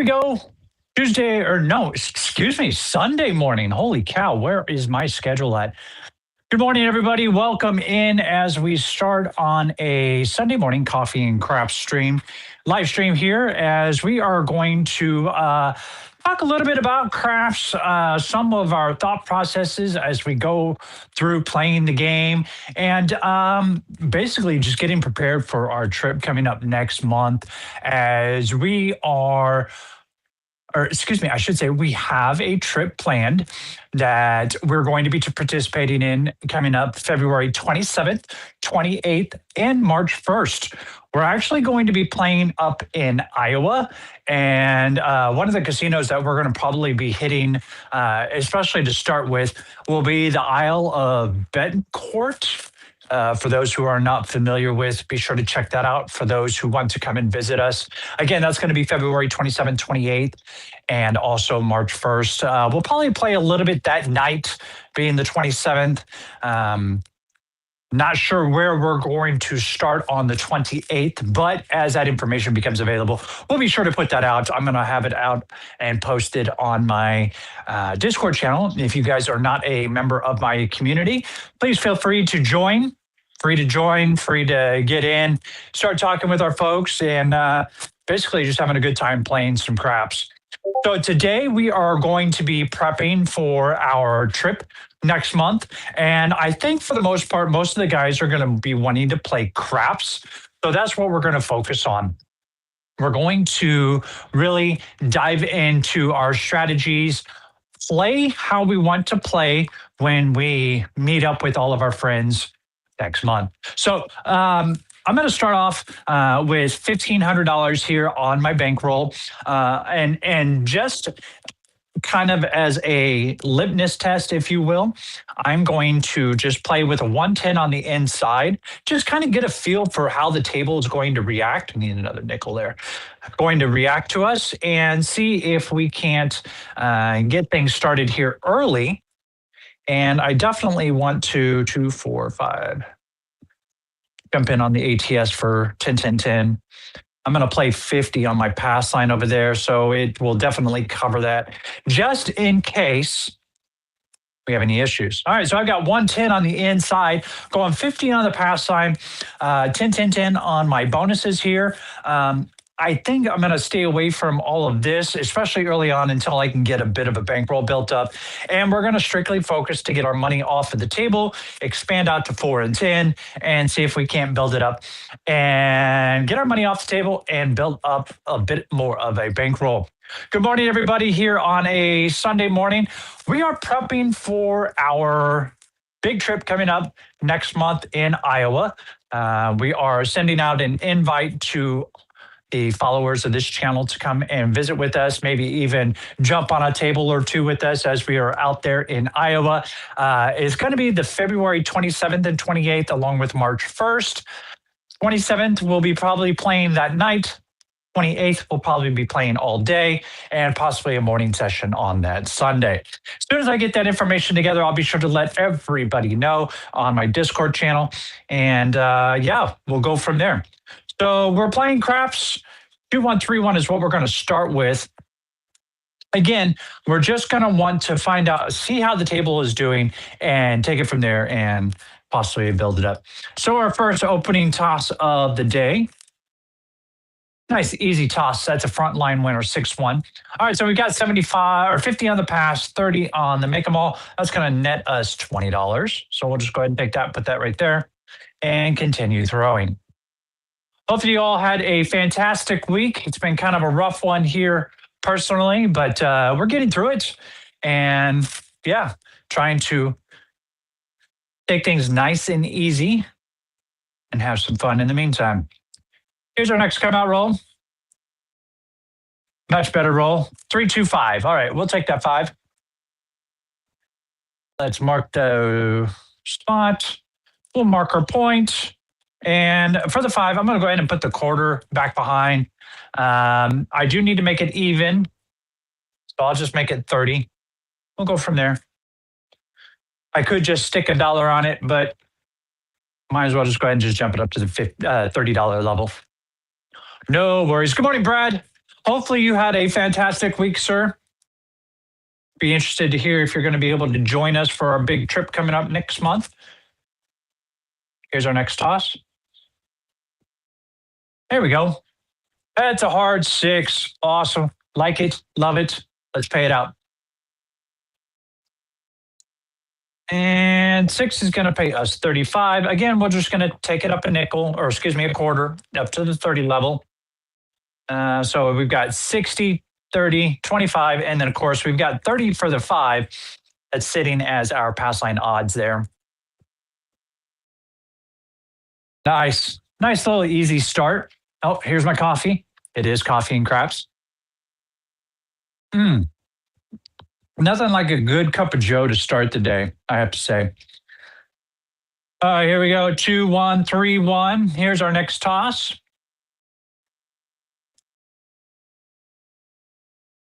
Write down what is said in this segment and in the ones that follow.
we go. Tuesday, or no, excuse me, Sunday morning. Holy cow, where is my schedule at? Good morning, everybody. Welcome in as we start on a Sunday morning coffee and craft stream, live stream here, as we are going to talk a little bit about crafts, some of our thought processes as we go through playing the game, and basically just getting prepared for our trip coming up next month as we are. Or excuse me, I should say we have a trip planned that we're going to be participating in coming up February 27th, 28th, and March 1st. We're actually going to be playing up in Iowa, and one of the casinos that we're going to probably be hitting, especially to start with, will be the Isle of Betancourt. For those who are not familiar with, be sure to check that out for those who want to come and visit us. Again, that's going to be February 27th, 28th, and also March 1st. We'll probably play a little bit that night, being the 27th. Not sure where we're going to start on the 28th, but as that information becomes available, we'll be sure to put that out. I'm going to have it out and posted on my Discord channel. If you guys are not a member of my community, please feel free to join. Free to join, free to get in, start talking with our folks, and basically just having a good time playing some craps. So today we are going to be prepping for our trip next month. And I think for the most part, most of the guys are going to be wanting to play craps. So that's what we're going to focus on. We're going to really dive into our strategies, play how we want to play when we meet up with all of our friends next month. So I'm going to start off with $1,500 here on my bankroll, and just kind of as a litmus test, if you will, I'm going to just play with a 110 on the inside, just kind of get a feel for how the table is going to react. I need another nickel there. Going to react to us and see if we can't get things started here early. And I definitely want to 2, 4, 5 jump in on the ATS for 10, 10, 10. I'm going to play 50 on my pass line over there, so it will definitely cover that just in case we have any issues. All right, so I've got 110 on the inside, going 50 on the pass line, 10, 10, 10 on my bonuses here. I think I'm going to stay away from all of this, especially early on, until I can get a bit of a bankroll built up. And we're going to strictly focus to get our money off of the table, expand out to 4 and 10, and see if we can't build it up and get our money off the table and build up a bit more of a bankroll. Good morning, everybody, here on a Sunday morning. We are prepping for our big trip coming up next month in Iowa. We are sending out an invite to the followers of this channel to come and visit with us, maybe even jump on a table or two with us as we are out there in Iowa. It's going to be the February 27th and 28th, along with March 1st. 27th, we'll be probably playing that night. 28th, we'll probably be playing all day, and possibly a morning session on that Sunday. As soon as I get that information together, I'll be sure to let everybody know on my Discord channel. And yeah, we'll go from there. So we're playing craps. 2131 is what we're going to start with. Again, we're just going to want to find out, see how the table is doing, and take it from there and possibly build it up. So our first opening toss of the day. Nice, easy toss. That's a front line winner, 6-1. All right, so we got 75 or 50 on the pass, 30 on the make 'em all. That's going to net us $20. So we'll just go ahead and take that, put that right there, and continue throwing. Hopefully you all had a fantastic week. It's been kind of a rough one here personally, but we're getting through it. And yeah, trying to take things nice and easy and have some fun in the meantime. Here's our next come out roll. Much better roll. 3, 2, 5. All right, we'll take that 5. Let's mark the spot. We'll mark our point. And for the 5, I'm going to go ahead and put the quarter back behind. I do need to make it even, so I'll just make it 30. We'll go from there. I could just stick $1 on it, but might as well just go ahead and just jump it up to the $30 level. No worries. Good morning, Brad. Hopefully you had a fantastic week, sir. Be interested to hear if you're going to be able to join us for our big trip coming up next month. Here's our next toss. There we go. That's a hard 6. Awesome. Like it. Love it. Let's pay it out. And 6 is going to pay us 35. Again, we're just going to take it up a nickel, or excuse me, a quarter, up to the 30 level. So we've got 60, 30, 25, and then of course we've got 30 for the 5 that's sitting as our pass line odds there. Nice. Nice little easy start. Oh, here's my coffee. It is coffee and craps. Nothing like a good cup of Joe to start the day, I have to say. Here we go. 2, 1, 3, 1. Here's our next toss.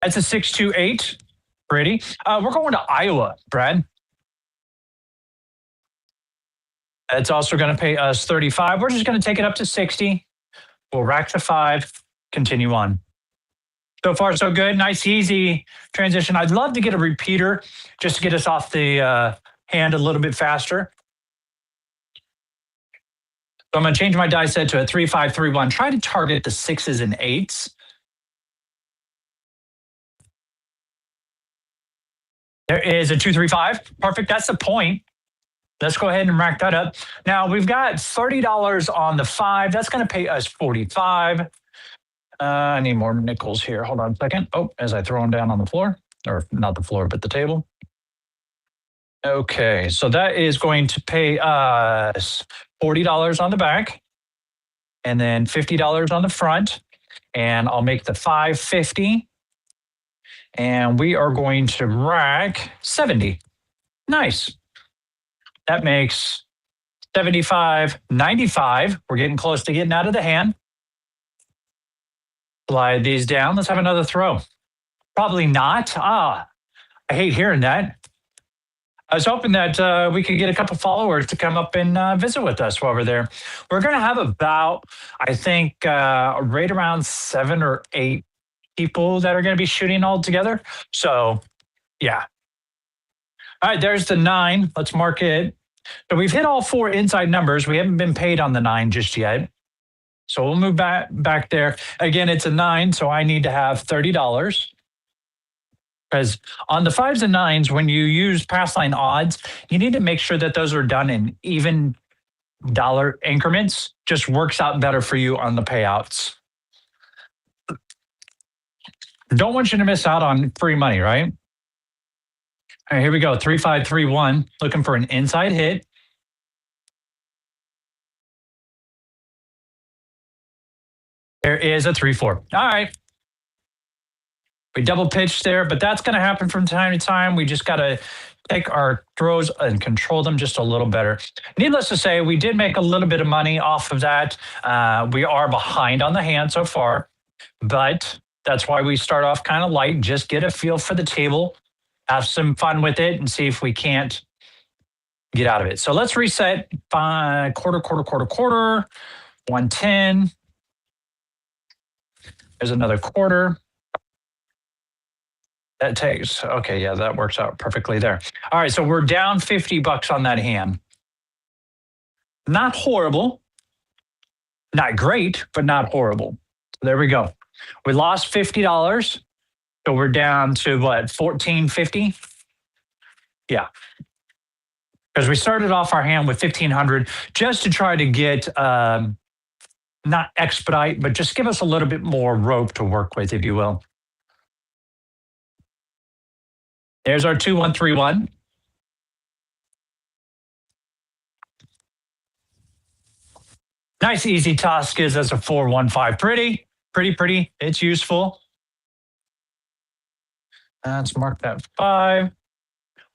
That's a 6, 2, 8. Pretty. We're going to Iowa, Brad. It's also going to pay us 35. We're just going to take it up to 60. We'll rack the 5, continue on. So far, so good. Nice, easy transition. I'd love to get a repeater just to get us off the hand a little bit faster. So I'm going to change my die set to a 3, 5, 3, 1. Try to target the 6s and 8s. There is a 2, 3, 5. Perfect. That's the point. Let's go ahead and rack that up. Now we've got $30 on the 5. That's going to pay us 45. I need more nickels here. Hold on a second. Oh, as I throw them down on the floor, or not the floor, but the table. Okay, so that is going to pay us $40 on the back, and then $50 on the front, and I'll make the 550, and we are going to rack 70. Nice. That makes 75, 95. We're getting close to getting out of the hand. Slide these down. Let's have another throw. Probably not. I hate hearing that. I was hoping that we could get a couple followers to come up and visit with us while we're there. We're going to have about, I think, right around 7 or 8 people that are going to be shooting all together. So, yeah. All right, there's the 9. Let's mark it. So we've hit all 4 inside numbers. We haven't been paid on the 9 just yet. So we'll move back there. Again, it's a 9, so I need to have $30. Because on the 5s and 9s, when you use pass line odds, you need to make sure that those are done in even dollar increments. Just works out better for you on the payouts. Don't want you to miss out on free money, right? All right, here we go. 3, 5, 3, 1. Looking for an inside hit. There is a 3, 4. All right. We double pitched there, but that's going to happen from time to time. We just got to take our throws and control them just a little better. Needless to say, we did make a little bit of money off of that. We are behind on the hand so far, but that's why we start off kind of light, just get a feel for the table, have some fun with it, and see if we can't get out of it. So let's reset. Quarter, 110. There's another quarter. That takes, okay, yeah, that works out perfectly there. All right, so we're down $50 on that hand. Not horrible. Not great, but not horrible. There we go. We lost $50. So we're down to what, $14.50? Yeah. Because we started off our hand with $1,500 just to try to get, not expedite, but just give us a little bit more rope to work with, if you will. There's our 2, 1, 3, 1. Nice easy toss gives us a 4, 1, 5. Pretty. It's useful. Let's mark that 5.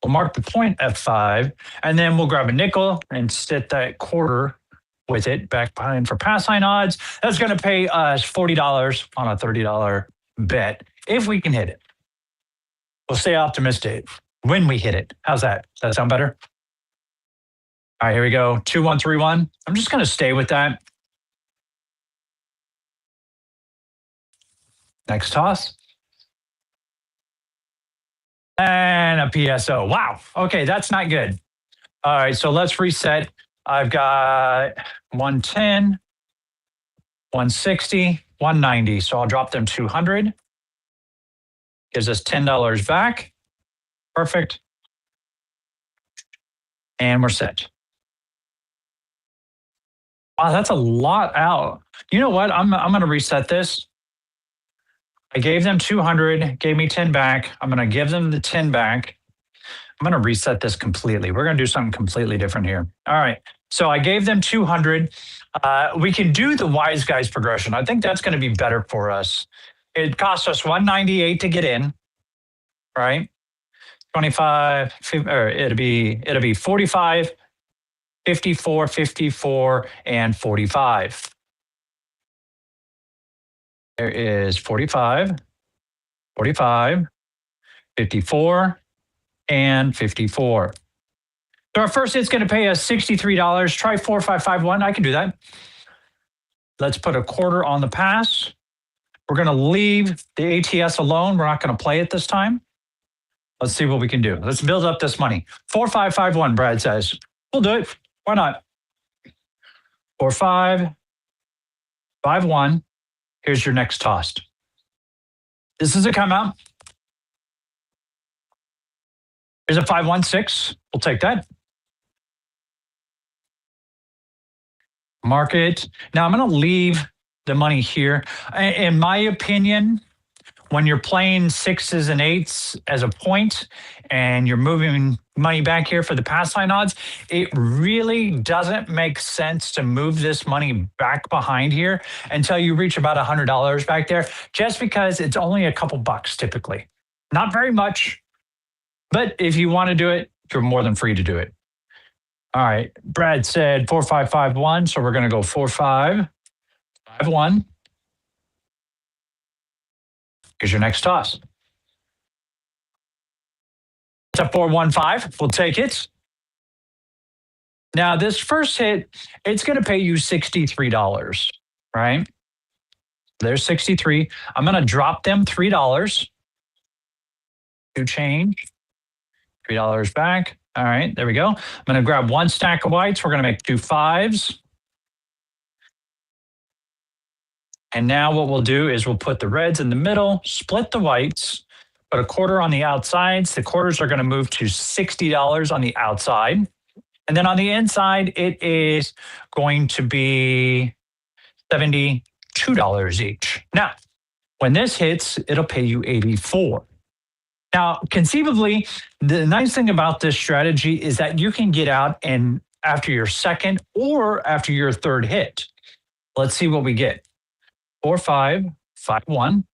We'll mark the point at 5, and then we'll grab a nickel and sit that quarter with it back behind for pass line odds. That's going to pay us $40 on a $30 bet if we can hit it. We'll stay optimistic when we hit it. How's that? Does that sound better? All right, here we go. 2, 1, 3, 1. I'm just going to stay with that. Next toss. And a PSO. Wow. Okay, that's not good. All right, so let's reset. I've got 110, 160, 190. So I'll drop them 200. Gives us $10 back. Perfect. And we're set. Wow, that's a lot out. You know what? I'm going to reset this. I gave them 200, gave me 10 back. I'm going to give them the 10 back. I'm going to reset this completely. We're going to do something completely different here. All right. So I gave them 200. We can do the wise guys progression. I think that's going to be better for us. It costs us 198 to get in, right? 25, or it'll be 45, 54, 54, and 45. There is 45, 45, 54, and 54. So our first hit's going to pay us $63. Try 4551. I can do that. Let's put a quarter on the pass. We're going to leave the ATS alone. We're not going to play it this time. Let's see what we can do. Let's build up this money. 4551, Brad says. We'll do it. Why not? 4551. Here's your next toss. This is a come out. Here's a 516. We'll take that. Market. Now I'm going to leave the money here. In my opinion, when you're playing sixes and eights as a point and you're moving money back here for the pass line odds, it really doesn't make sense to move this money back behind here until you reach about $100 back there, just because it's only a couple bucks typically. Not very much, but if you want to do it, you're more than free to do it. All right, Brad said 4551, so we're going to go 4551. Here's your next toss. It's a 415. We'll take it. Now, this first hit, it's going to pay you $63, right? There's 63. I'm going to drop them $3 to change. $3 back. All right, there we go. I'm going to grab one stack of whites. We're going to make 2 5s. And now what we'll do is we'll put the reds in the middle, split the whites, put a quarter on the outsides. The quarters are going to move to $60 on the outside. And then on the inside, it is going to be $72 each. Now, when this hits, it'll pay you $84. Now, conceivably, the nice thing about this strategy is that you can get out and after your second or after your third hit. Let's see what we get. 4551.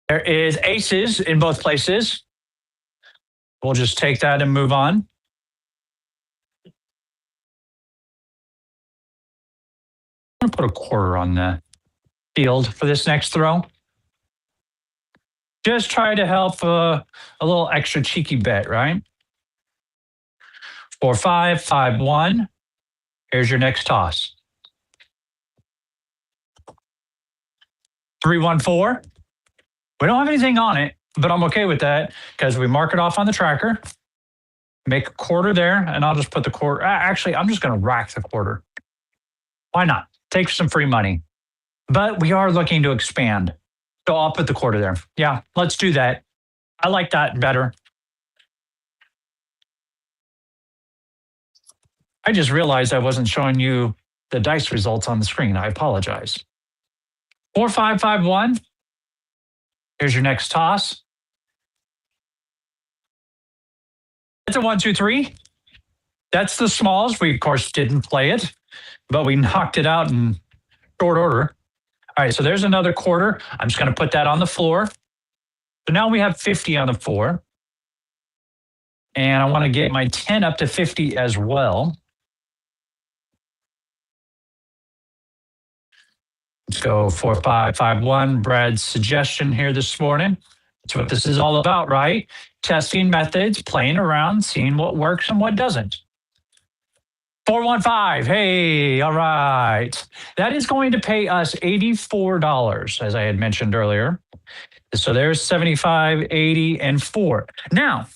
There is aces in both places. We'll just take that and move on. I'm going to put a quarter on the field for this next throw. Just try to help a little extra cheeky bet, right? 4551. Here's your next toss. 314. We don't have anything on it, but I'm okay with that because we mark it off on the tracker. Make a quarter there, and I'll just put the quarter. Actually, I'm just going to rack the quarter. Why not? Take some free money. But we are looking to expand. So I'll put the quarter there. Yeah, let's do that. I like that better. I just realized I wasn't showing you the dice results on the screen. I apologize. 4551. Here's your next toss. It's a 1 2 3. That's the smalls. We, of course, didn't play it, but we knocked it out in short order. All right, so there's another quarter. I'm just going to put that on the floor. So now we have 50 on the floor. And I want to get my 10 up to 50 as well. Let's go 4551. Brad's suggestion here this morning. That's what this is all about, right? Testing methods, playing around, seeing what works and what doesn't. 415. Hey, all right. That is going to pay us $84, as I had mentioned earlier. So there's 75, 80, and 4. Now,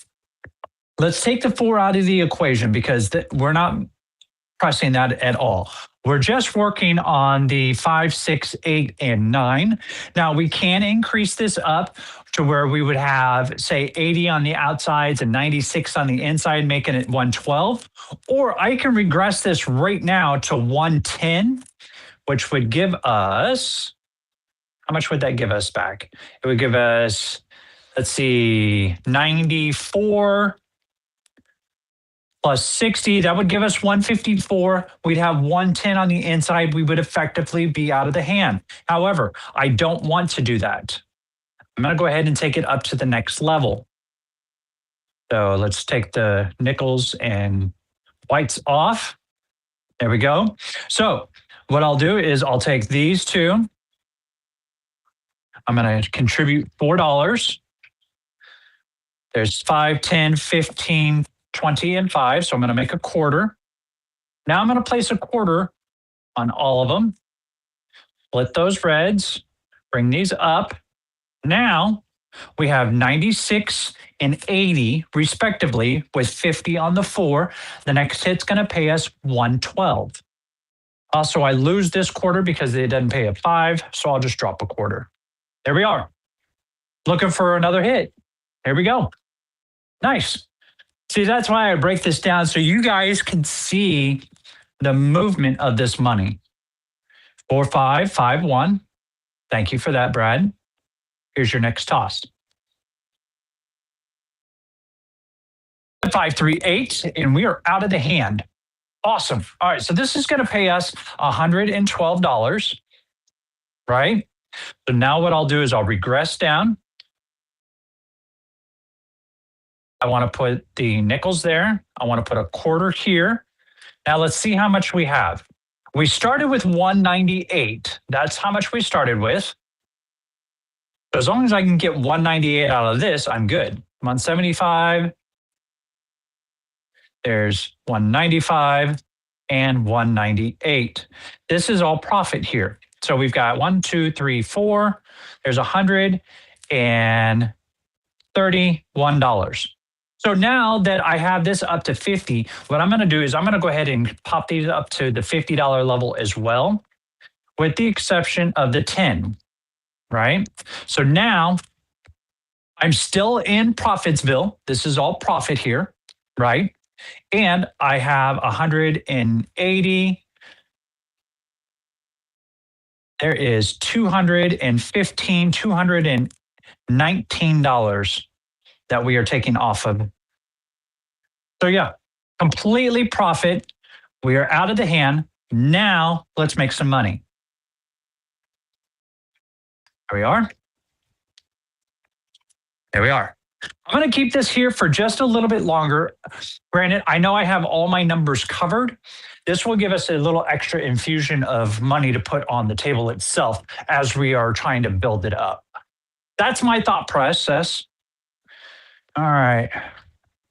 let's take the 4 out of the equation because we're not pressing that at all. We're just working on the 5, 6, 8, and 9. Now, we can increase this up to where we would have, say, 80 on the outsides and 96 on the inside, making it 112. Or I can regress this right now to 110, which would give us, how much would that give us back? It would give us, let's see, 94 plus 60, that would give us 154. We'd have 110 on the inside. We would effectively be out of the hand. However, I don't want to do that. I'm going to go ahead and take it up to the next level. So let's take the nickels and whites off. There we go. So what I'll do is I'll take these two. I'm going to contribute $4. There's 5, 10, 15, 20, and 5. So I'm going to make a quarter. Now I'm going to place a quarter on all of them. Split those reds. Bring these up. Now we have 96 and 80 respectively with 50 on the 4. The next hit's going to pay us 112. Also, I lose this quarter because it doesn't pay a 5, so I'll just drop a quarter. There we are. Looking for another hit. Here we go. Nice. See, that's why I break this down so you guys can see the movement of this money. 4, 5, 5, 1. Thank you for that, Brad. Here's your next toss. 5, 3, 8, and we are out of the hand. Awesome. All right, so this is going to pay us $112, right? So now what I'll do is I'll regress down. I want to put the nickels there. I want to put a quarter here. Now let's see how much we have. We started with 198. That's how much we started with. As long as I can get 198 out of this, I'm good. 175. There's 195 and 198. This is all profit here. So we've got 1, 2, 3, 4. There's $131. So now that I have this up to 50, what I'm going to do is I'm going to go ahead and pop these up to the $50 level as well, with the exception of the 10, right? So now I'm still in Profitsville. This is all profit here, right? And I have 180. There is $215, $219 that we are taking off of. So yeah, completely profit. We are out of the hand. Now let's make some money. There we are. There we are. I'm going to keep this here for just a little bit longer. Granted, I know I have all my numbers covered. This will give us a little extra infusion of money to put on the table itself as we are trying to build it up. That's my thought process. All right.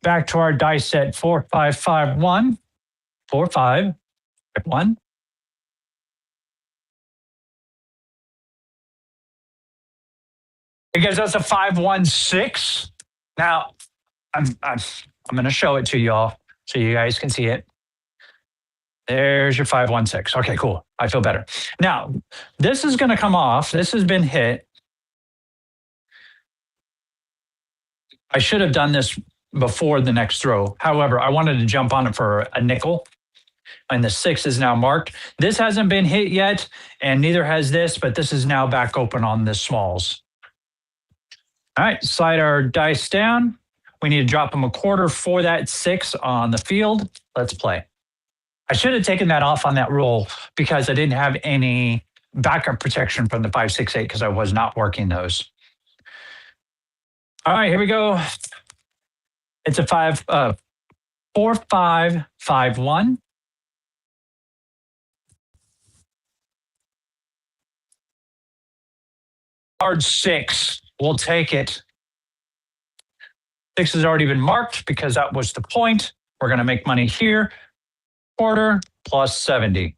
Back to our dice set 4, 5, 5, 1. 4, 5, 1. Because that's a 5, 1, 6. Now, I'm going to show it to y'all so you guys can see it. There's your 5, 1, 6. Okay, cool. I feel better. Now, this is going to come off. This has been hit. I should have done this before the next throw. However, I wanted to jump on it for a nickel. And the 6 is now marked. This hasn't been hit yet, and neither has this, but this is now back open on the smalls. All right, slide our dice down. We need to drop them a quarter for that 6 on the field. Let's play. I should have taken that off on that roll because I didn't have any backup protection from the 5, 6, 8 because I was not working those. All right, here we go. It's a 4, 5, 5, 1. Hard 6. We'll take it. 6 has already been marked because that was the point. We're going to make money here. quarter plus 70.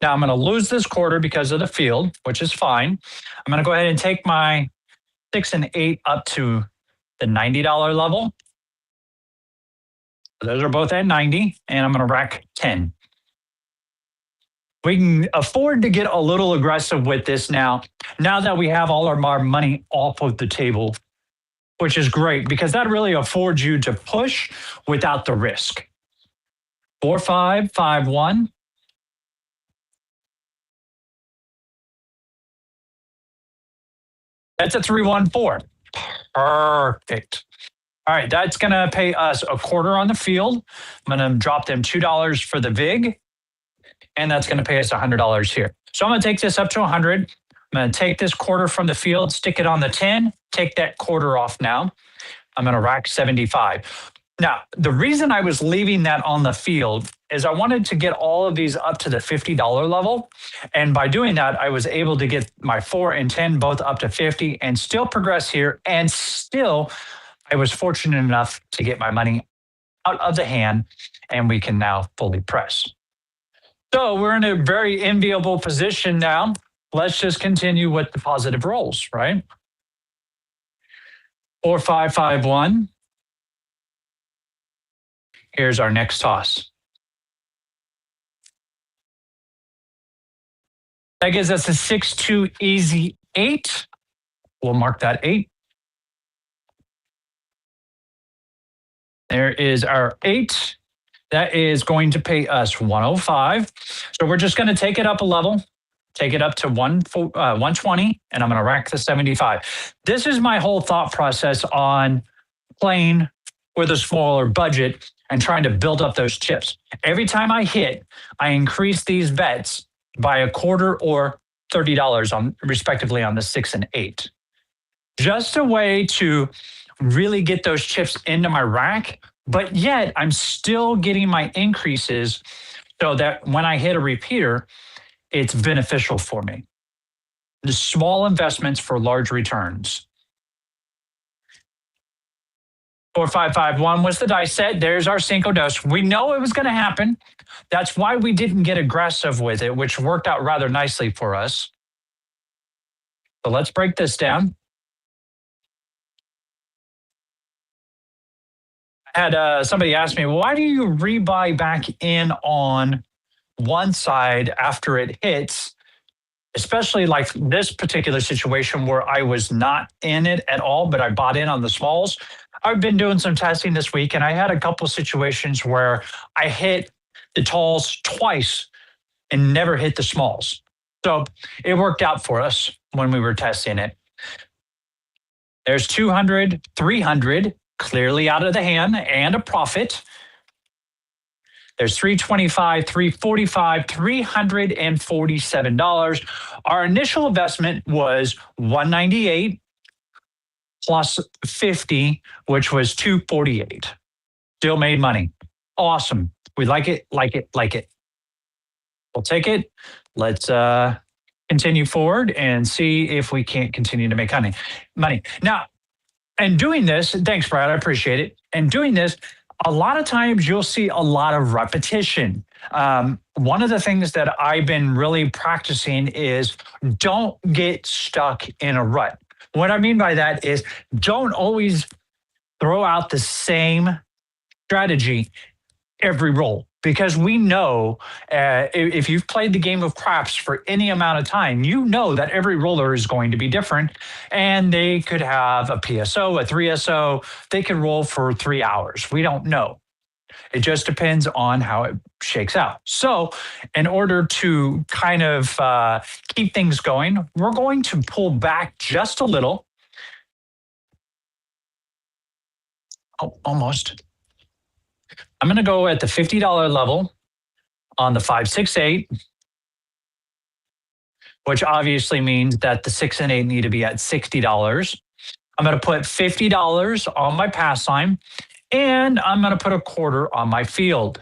Now I'm going to lose this quarter because of the field, which is fine. I'm going to go ahead and take my 6 and 8 up to the $90 level. Those are both at 90, and I'm going to rack 10. We can afford to get a little aggressive with this now that we have all our money off of the table, which is great because that really affords you to push without the risk. 4, 5, 5, 1. That's a 3, 1, 4. Perfect. All right, that's going to pay us a quarter on the field. I'm going to drop them $2 for the VIG, and that's going to pay us $100 here. So I'm going to take this up to 100. I'm going to take this quarter from the field, stick it on the 10, take that quarter off now. I'm going to rack 75. Now, the reason I was leaving that on the field is I wanted to get all of these up to the $50 level. And by doing that, I was able to get my 4 and 10 both up to 50 and still progress here. And still, I was fortunate enough to get my money out of the hand, and we can now fully press. So we're in a very enviable position now. Let's just continue with the positive rolls, right? 4, 5, 5, 1. Here's our next toss. That gives us a 6, 2, easy 8. We'll mark that 8. There is our 8. That is going to pay us 105. So we're just going to take it up a level, take it up to 120, and I'm going to rack the 75. This is my whole thought process on playing with a smaller budget and trying to build up those chips. Every time I hit, I increase these bets by a quarter or $30 on respectively on the 6 and 8. Just a way to really get those chips into my rack, but yet I'm still getting my increases so that when I hit a repeater, it's beneficial for me. The small investments for large returns. 4, 5, 5, 1 was the dice set. There's our Cinco Dos. We know it was going to happen. That's why we didn't get aggressive with it, which worked out rather nicely for us. So let's break this down. I had somebody ask me, why do you rebuy back in on one side after it hits, especially like this particular situation where I was not in it at all, but I bought in on the smalls. I've been doing some testing this week, and I had a couple situations where I hit the talls twice and never hit the smalls. So it worked out for us when we were testing it. There's 200, 300, clearly out of the hand and a profit. There's 325, 345, $347. Our initial investment was 198 plus 50, which was 248. Still made money. Awesome. We like it, like it, like it. We'll take it. Let's continue forward and see if we can't continue to make money. Now, and doing this, thanks, Brad, I appreciate it. And doing this, a lot of times you'll see a lot of repetition. One of the things that I've been really practicing is don't get stuck in a rut. What I mean by that is don't always throw out the same strategy every roll, because we know if you've played the game of craps for any amount of time, you know that every roller is going to be different, and they could have a PSO, a 3SO, they could roll for 3 hours. We don't know. It just depends on how it shakes out. So in order to kind of keep things going, we're going to pull back just a little. Oh, almost. I'm going to go at the $50 level on the 5, 6, 8, which obviously means that the 6 and 8 need to be at $60. I'm going to put $50 on my pass line, and I'm going to put a quarter on my field.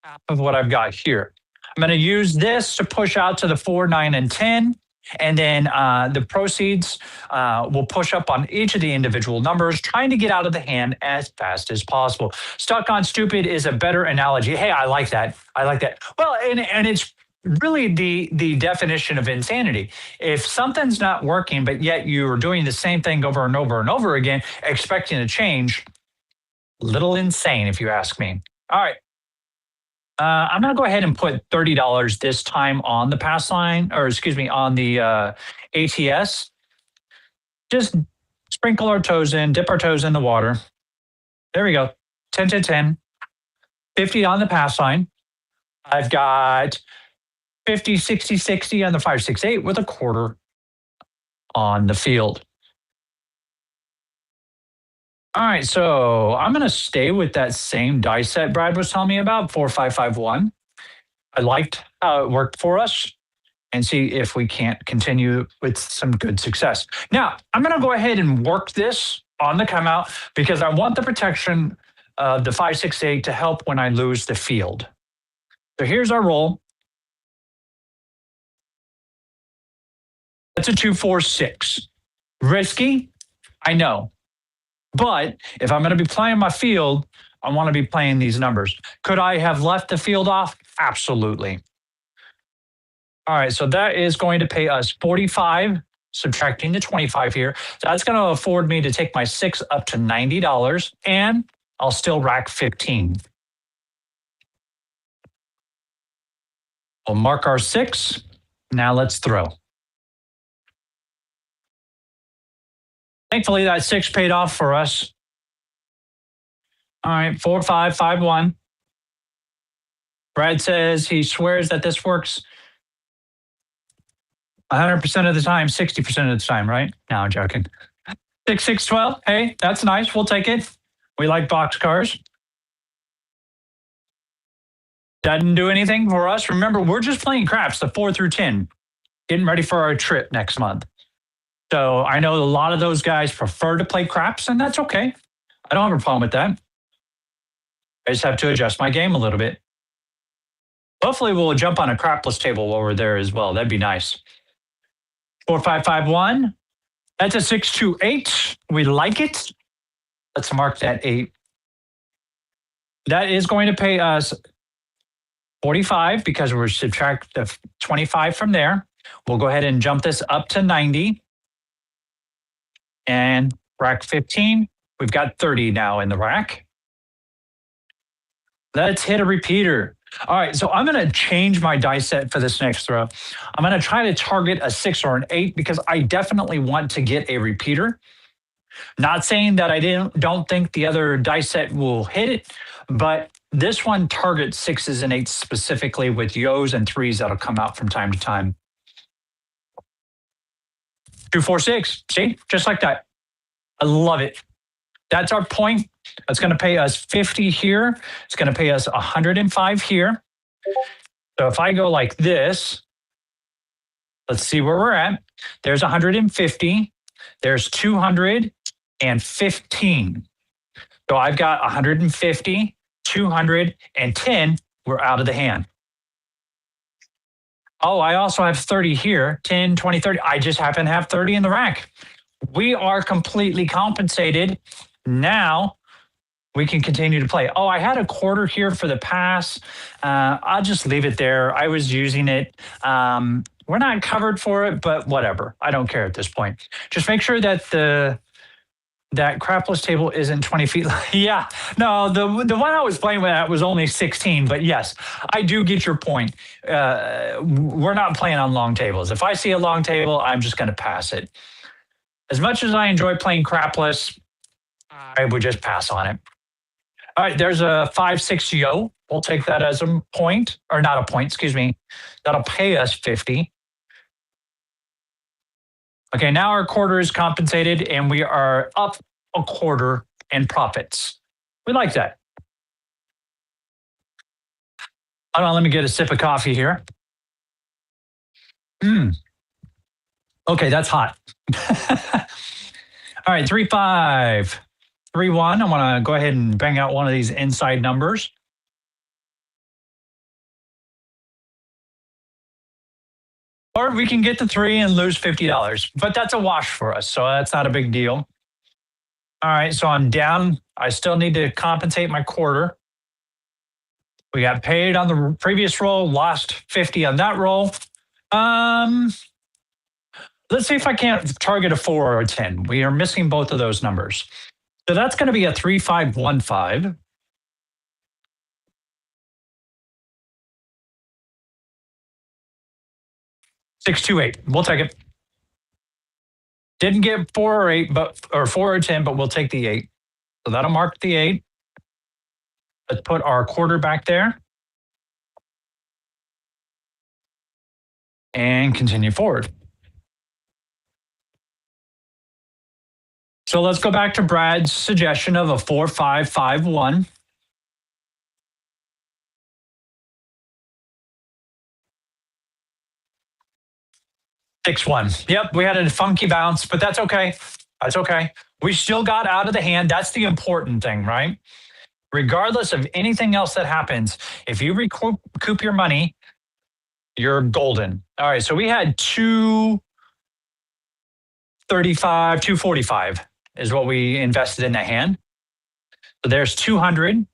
Half of what I've got here. I'm going to use this to push out to the 4, 9, and 10. And then the proceeds will push up on each of the individual numbers, trying to get out of the hand as fast as possible. Stuck on stupid is a better analogy. Hey, I like that. I like that. Well, and it's really the definition of insanity. If something's not working, but yet you're doing the same thing over and over and over again, expecting a change, little insane, if you ask me. All right. I'm going to go ahead and put $30 this time on the pass line, or excuse me, on the ATS. Just sprinkle our toes in, dip our toes in the water. There we go. 10 to 10, 50 on the pass line. I've got 50, 60, 60 on the 568 with a quarter on the field. All right, so I'm going to stay with that same die set Brad was telling me about, 4551. I liked how it worked for us, and see if we can't continue with some good success. Now, I'm going to go ahead and work this on the come out because I want the protection of the 568 to help when I lose the field. So here's our roll. That's a 246. Risky, I know. But if I'm going to be playing my field, I want to be playing these numbers. Could I have left the field off? Absolutely. All right, so that is going to pay us 45, subtracting the 25 here. So that's going to afford me to take my 6 up to $90, and I'll still rack 15. We'll mark our 6. Now let's throw. Thankfully, that 6 paid off for us. All right, 4, 5, 5, 1. Brad says he swears that this works 100% of the time, 60% of the time, right? No, I'm joking. 6, 6, 12. Hey, that's nice. We'll take it. We like boxcars. Doesn't do anything for us. Remember, we're just playing craps, the 4 through 10, getting ready for our trip next month. So I know a lot of those guys prefer to play craps, and that's okay. I don't have a problem with that. I just have to adjust my game a little bit. Hopefully, we'll jump on a crapless table while we're there as well. That'd be nice. 4, 5, 5, 1. That's a 6, 2, 8. We like it. Let's mark that 8. That is going to pay us 45 because we're subtract the 25 from there. We'll go ahead and jump this up to 90. And rack 15. We've got 30 now in the rack. Let's hit a repeater. All right, so I'm going to change my die set for this next throw. I'm going to try to target a 6 or an 8 because I definitely want to get a repeater. Not saying that I don't think the other die set will hit it, but this one targets 6s and 8s specifically with yos and 3s that'll come out from time to time. 2, 4, 6. See, just like that. I love it. That's our point. That's going to pay us 50 here. It's going to pay us 105 here. So if I go like this, let's see where we're at. There's 150. There's 215. So I've got 150, 210. We're out of the hand. Oh, I also have 30 here, 10, 20, 30. I just happen to have 30 in the rack. We are completely compensated. Now we can continue to play. Oh, I had a quarter here for the pass. I'll just leave it there. I was using it. We're not covered for it, but whatever. I don't care at this point. Just make sure that that crapless table isn't 20 feet. Yeah, no, the one I was playing with that was only 16, but yes, I do get your point. We're not playing on long tables. If I see a long table, I'm just going to pass it. As much as I enjoy playing crapless, I would just pass on it. All right, there's a 5, 6 yo. We'll take that as a point, or not a point, excuse me. That'll pay us 50. Okay, now our quarter is compensated and we are up a quarter in profits. We like that. Hold on, let me get a sip of coffee here. Okay, that's hot. All right, 3, 5, 3, 1. I want to go ahead and bang out one of these inside numbers. Or we can get the 3 and lose $50, but that's a wash for us. So that's not a big deal. All right. So I'm down. I still need to compensate my quarter. We got paid on the previous roll, lost 50 on that roll. Let's see if I can't target a 4 or a 10. We are missing both of those numbers. So that's going to be a 3515. 628. We'll take it. Didn't get 4 or 8, or 4 or 10, but we'll take the 8. So that'll mark the 8. Let's put our quarter back there and continue forward. So let's go back to Brad's suggestion of a 4-5-5-1. Six one. Yep, we had a funky bounce, but that's okay. That's okay. We still got out of the hand. That's the important thing, right? Regardless of anything else that happens, if you recoup your money, you're golden. All right, so we had 235, 245 is what we invested in the hand. So there's 200,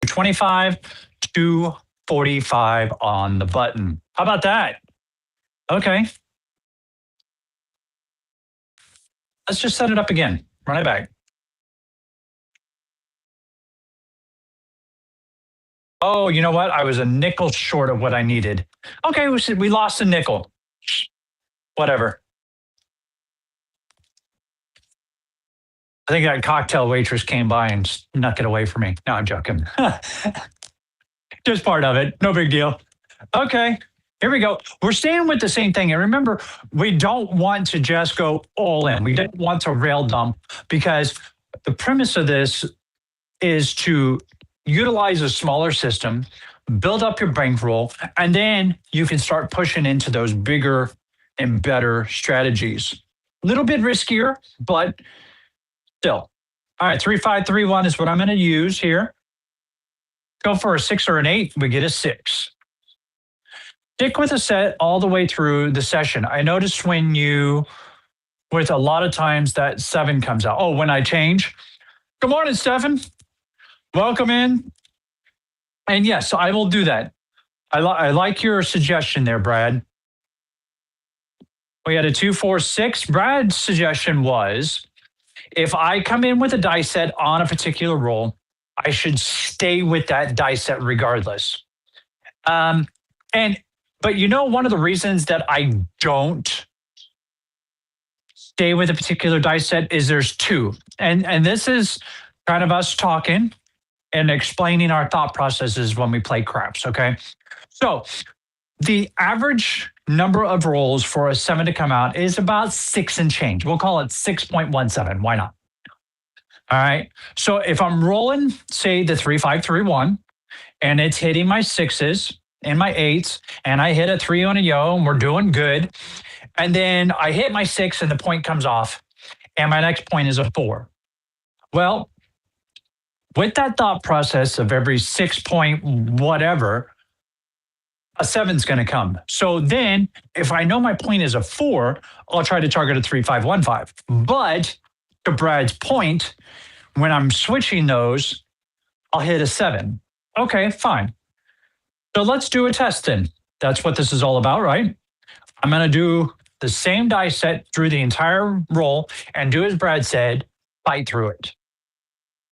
25, 245 on the button. How about that? Okay. Let's just set it up again. Run it back. Oh, you know what? I was a nickel short of what I needed. Okay, we lost a nickel. Whatever. I think that cocktail waitress came by and snuck it away from me. No, I'm joking. Just part of it. No big deal. Okay, here we go. We're staying with the same thing. And remember, we don't want to just go all in. We don't want to rail dump, because the premise of this is to utilize a smaller system, build up your bankroll, and then you can start pushing into those bigger and better strategies. A little bit riskier, but still. All right, 3531 is what I'm going to use here. Go for a 6 or an 8, we get a 6. Stick with a set all the way through the session. I noticed with a lot of times that 7 comes out. Oh, when I change. Good morning, Stefan. Welcome in. And yes, I will do that. I like your suggestion there, Brad. We had a 2, 4, 6. Brad's suggestion was, if I come in with a die set on a particular roll, I should stay with that die set regardless. But one of the reasons that I don't stay with a particular die set is there's 2. And this is kind of us talking and explaining our thought processes when we play craps, okay? So the average number of rolls for a 7 to come out is about 6 and change. We'll call it 6.17. Why not? All right. So if I'm rolling, say the 3-5-3-1, and it's hitting my 6s and my 8s, and I hit a 3 on a yo, and we're doing good. And then I hit my 6 and the point comes off, and my next point is a 4. Well, with that thought process of every 6 point whatever, a 7's going to come. So then if I know my point is a 4, I'll try to target a 3-5-1-5. But to Brad's point, when I'm switching those, I'll hit a 7. Okay, fine. So let's do a test then. That's what this is all about, right? I'm going to do the same die set through the entire roll and do as Brad said, fight through it.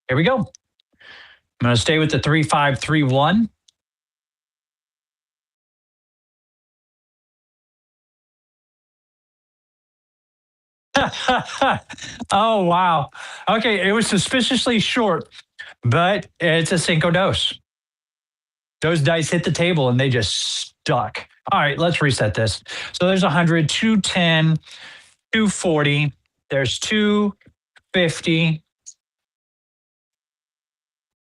Here we go. I'm going to stay with the 3-5-3-1. Oh, wow. Okay, it was suspiciously short, but it's a Cinco dose. Those dice hit the table and they just stuck. All right, let's reset this. So there's 100, 210, 240. There's 250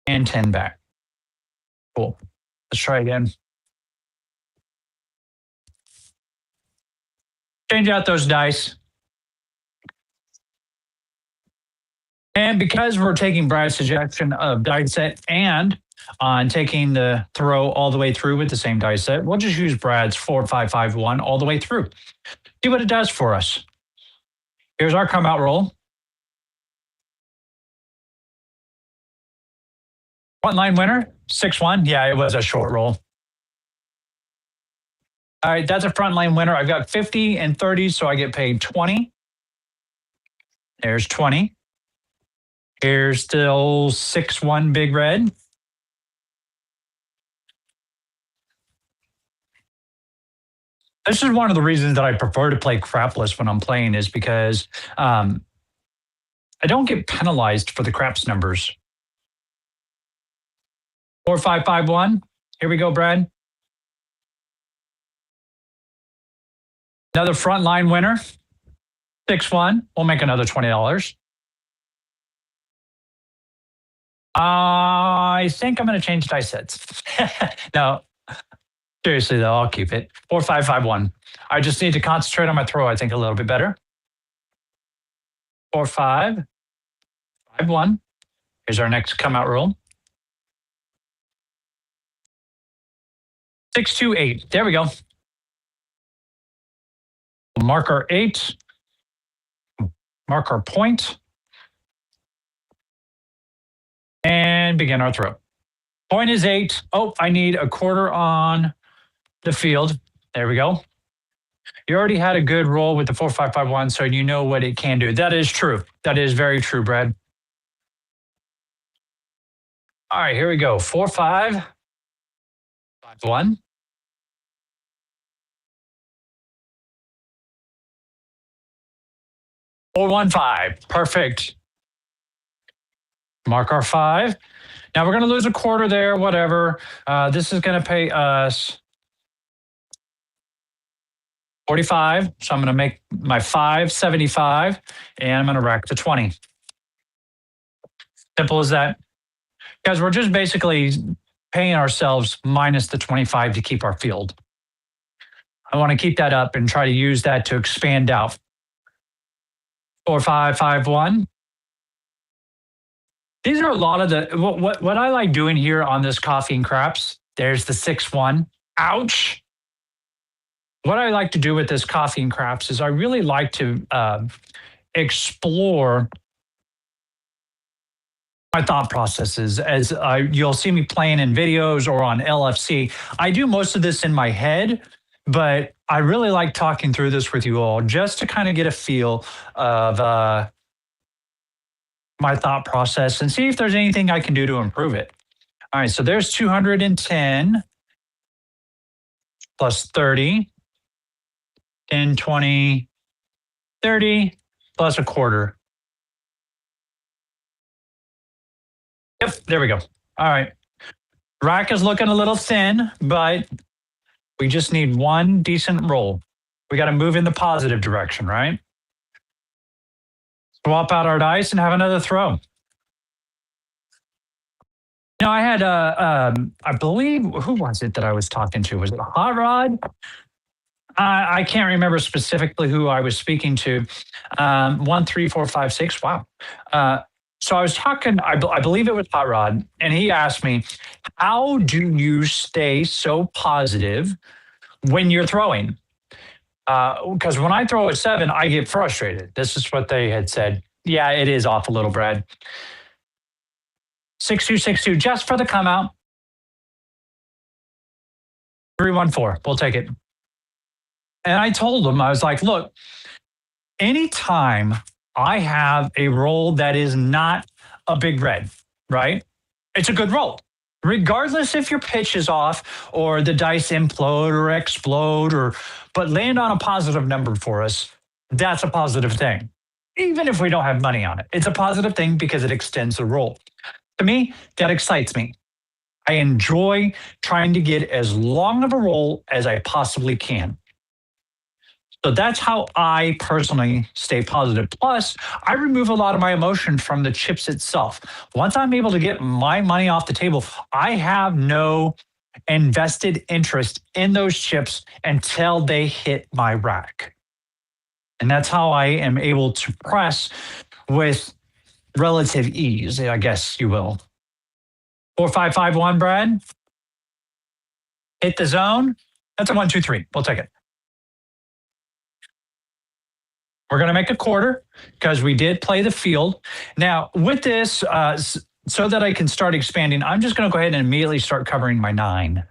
and 10 back. Cool. Let's try again. Change out those dice. And because we're taking Brad's suggestion of die set and on taking the throw all the way through with the same dice set. We'll just use Brad's 4-5-5-1 all the way through. See what it does for us. Here's our come out roll. Front line winner, 6-1. Yeah, it was a short roll. All right, that's a front line winner. I've got 50 and 30, so I get paid 20. There's 20. Here's still 6-1 big red. This is one of the reasons that I prefer to play crapless when I'm playing is because I don't get penalized for the craps numbers. 4-5-5-1. Here we go, Brad. Another front line winner. 6-1. We'll make another $20. I think I'm going to change dice sets. No, seriously though, I'll keep it. 4-5-5-1. I just need to concentrate on my throw, I think, a little bit better. 4-5-5-1. Here's our next come out roll. 6-2-8. There we go. Mark our 8. Mark our point. And begin our throw. Point is 8. Oh, I need a quarter on the field. There we go. You already had a good roll with the 4-5-5-1, so you know what it can do. That is true. That is very true, Brad. All right, here we go. 4-5-5-1. 4-1-5. Perfect. Mark our 5. Now we're going to lose a quarter there, whatever. This is going to pay us 45. So I'm going to make my 5-75, and I'm going to rack the 20. Simple as that. Guys, we're just basically paying ourselves minus the 25 to keep our field. I want to keep that up and try to use that to expand out. 4-5-5-1. These are a lot of the, what I like doing here on this coffee and craps. There's the 6-1. Ouch. What I like to do with this coffee and craps is I really like to explore my thought processes as you'll see me playing in videos or on LFC. I do most of this in my head, but I really like talking through this with you all just to kind of get a feel of my thought process and see if there's anything I can do to improve it. All right, so there's 210 plus 30, 10, 20, 30 plus a quarter. Yep, there we go. All right. Rack is looking a little thin, but we just need one decent roll. We got to move in the positive direction, right? Swap out our dice and have another throw. You know, I had, I believe, who was it that I was talking to? Was it Hot Rod? I can't remember specifically who I was speaking to. 1, 3, 4, 5, 6. Wow. So I was talking, I believe it was Hot Rod, and he asked me, how do you stay so positive when you're throwing? Because when I throw a 7, I get frustrated. This is what they had said. Yeah, it is off a little, Brad. 6-2, 6-2, just for the come out. 3-1-4, we'll take it. And I told him, I was like, look, anytime I have a roll that is not a big red, right? It's a good roll. Regardless if your pitch is off or the dice implode or explode, but land on a positive number for us, that's a positive thing. Even if we don't have money on it, it's a positive thing because it extends the roll. To me, that excites me. I enjoy trying to get as long of a roll as I possibly can. So that's how I personally stay positive. Plus, I remove a lot of my emotion from the chips itself. Once I'm able to get my money off the table, I have no invested interest in those chips until they hit my rack. And that's how I am able to press with relative ease, I guess you will. 4551, Brad. Hit the zone. That's a 1-2-3. We'll take it. We're going to make a quarter because we did play the field. Now, with this, so that I can start expanding, I'm just going to go ahead and immediately start covering my 9.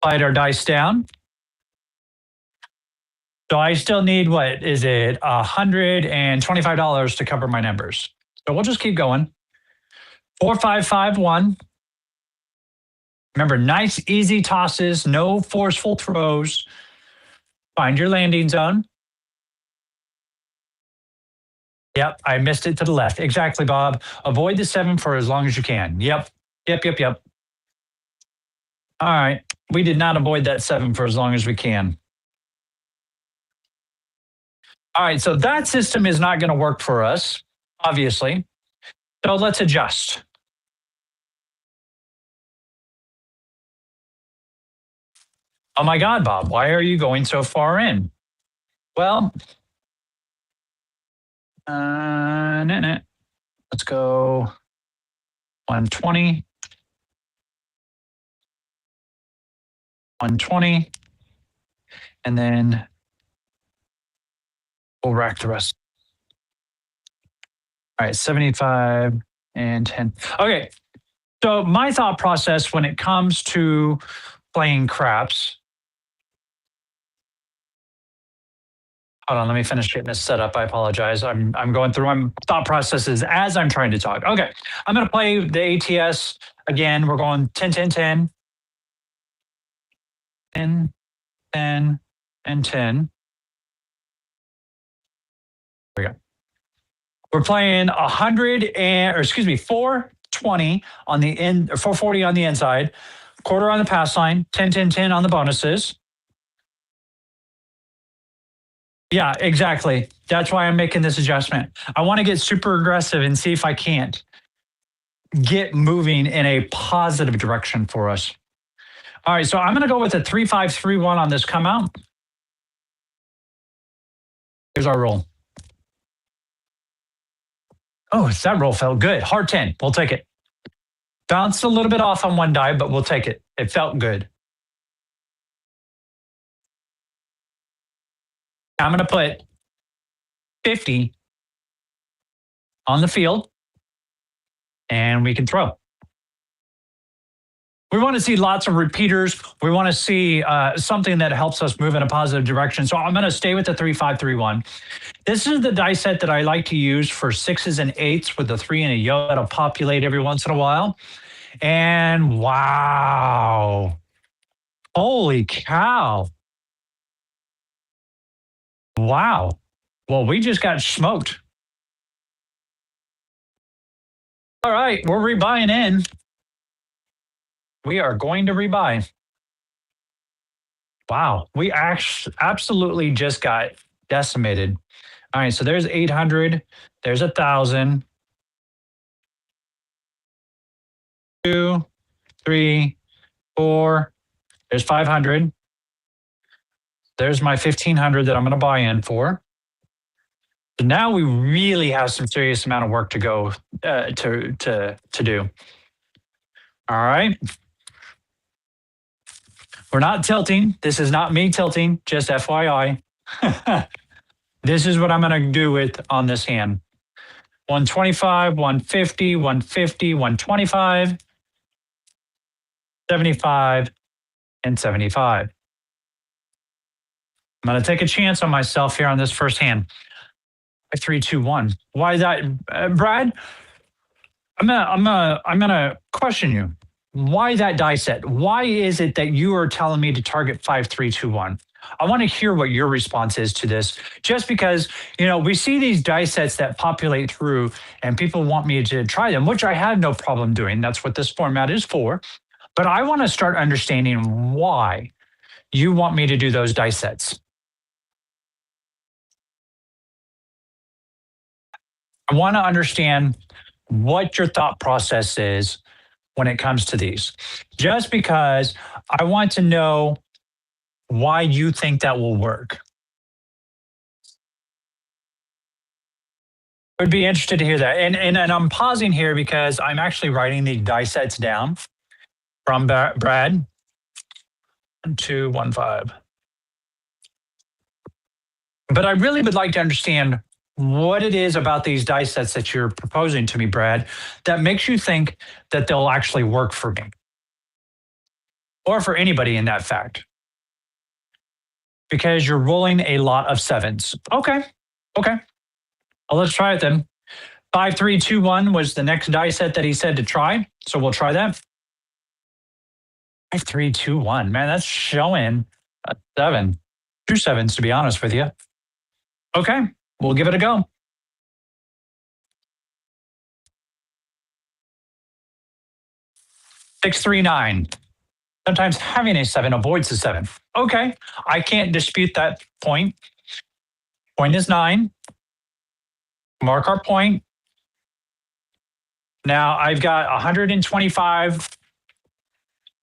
Slide our dice down. So I still need, what is it, $125 to cover my numbers. So we'll just keep going. 4551. Remember, nice, easy tosses, no forceful throws. Find your landing zone. Yep, I missed it to the left. Exactly, Bob. Avoid the 7 for as long as you can. Yep. All right. We did not avoid that 7 for as long as we can. All right, so that system is not going to work for us, obviously. So let's adjust. Oh my God, Bob, why are you going so far in? Well, let's go 120, 120, and then we'll rack the rest. All right, 75 and 10. Okay, so my thought process when it comes to playing craps. Hold on, let me finish getting this set up. I apologize. I'm going through my thought processes as I'm trying to talk. Okay, I'm going to play the ATS again. We're going 10, 10, 10, 10, 10, and 10. There we go. We're playing 420 on the end, or 440 on the inside, quarter on the pass line, 10, 10, 10 on the bonuses. Yeah, exactly. That's why I'm making this adjustment. I want to get super aggressive and see if I can't get moving in a positive direction for us. All right, so I'm going to go with a 3-5-3-1 on this come out. Here's our roll. Oh, that roll felt good. Hard 10. We'll take it. Bounced a little bit off on one die, but we'll take it. It felt good. I'm going to put 50 on the field, and we can throw. We want to see lots of repeaters. We want to see something that helps us move in a positive direction. So I'm going to stay with the 3-5-3-1. This is the die set that I like to use for 6s and 8s with the 3 and a yo that'll populate every once in a while. And wow. Holy cow. Wow. Well, we just got smoked. All right, we're rebuying in. We are going to rebuy. Wow, we absolutely just got decimated. All right, so there's 800, there's 1,000. 2, 3, 4, there's 500. There's my 1,500 that I'm going to buy in for. So now we really have some serious amount of work to go to do. All right. We're not tilting. This is not me tilting, just FYI. This is what I'm going to do with on this hand. 125, 150, 150, 125, 75, and 75. I'm going to take a chance on myself here on this first hand. 3, 2, 1. Why is that, Brad? I'm gonna question you. Why that die set? Why is it that you are telling me to target 5, 3, 2, 1? I want to hear what your response is to this. Just because we see these die sets that populate through, and people want me to try them, which I have no problem doing. That's what this format is for. But I want to start understanding why you want me to do those die sets. I want to understand what your thought process is when it comes to these. Just because I want to know why you think that will work. Would be interested to hear that. And I'm pausing here because I'm actually writing the die sets down from Brad. 1215. But I really would like to understand what it is about these die sets that you're proposing to me, Brad, that makes you think that they'll actually work for me or for anybody in that fact. Because you're rolling a lot of sevens. Okay. Okay. Well, let's try it then. 5321 was the next die set that he said to try. So we'll try that. 5321. Man, that's showing a seven. Two sevens, to be honest with you. Okay. We'll give it a go. 639. Sometimes having a seven avoids a seven. Okay. I can't dispute that point. Point is 9. Mark our point. Now I've got 125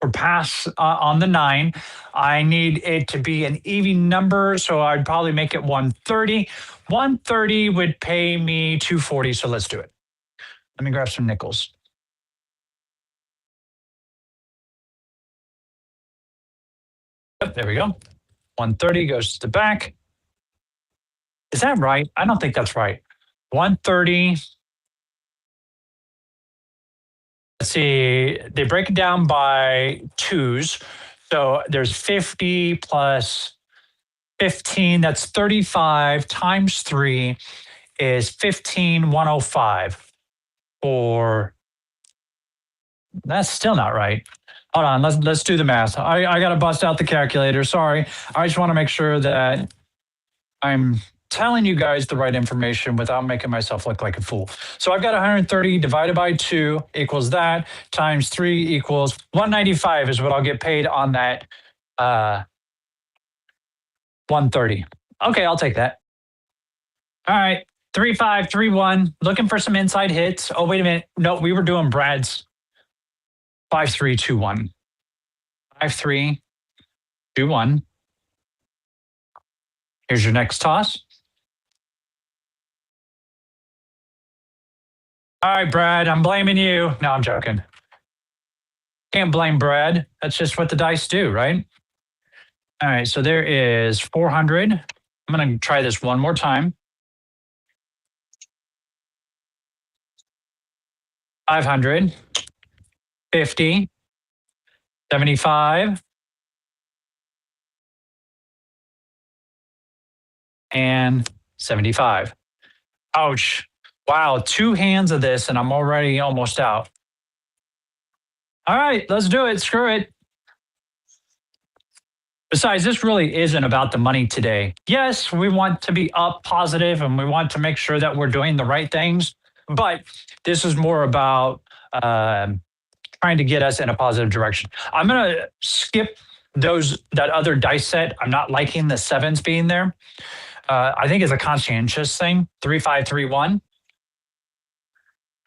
or pass on the 9. I need it to be an even number, so I'd probably make it 130. 130 would pay me 240, so let's do it. Let me grab some nickels. Yep, there we go. 130 goes to the back. Is that right? I don't think that's right. 130. Let's see, they break it down by twos. So there's 50 plus 15, that's 35 times 3 is 15,105. Or that's still not right. Hold on, let's do the math. I got to bust out the calculator. Sorry. I just want to make sure that I'm telling you guys the right information without making myself look like a fool. So I've got 130 divided by 2 equals that, times 3 equals 195 is what I'll get paid on that 130. Okay, I'll take that. All right, 3531, looking for some inside hits. Oh, wait a minute. No, we were doing Brad's 5321. 5321. Here's your next toss. All right, Brad, I'm blaming you. No, I'm joking. Can't blame Brad. That's just what the dice do, right? All right, so there is 400. I'm going to try this one more time. 500, 50, 75, and 75. Ouch. Wow, 2 hands of this, and I'm already almost out. All right, let's do it. Screw it. Besides, this really isn't about the money today. Yes, we want to be up positive and we want to make sure that we're doing the right things, but this is more about trying to get us in a positive direction. I'm going to skip that other dice set. I'm not liking the sevens being there. I think it's a conscientious thing. 3531.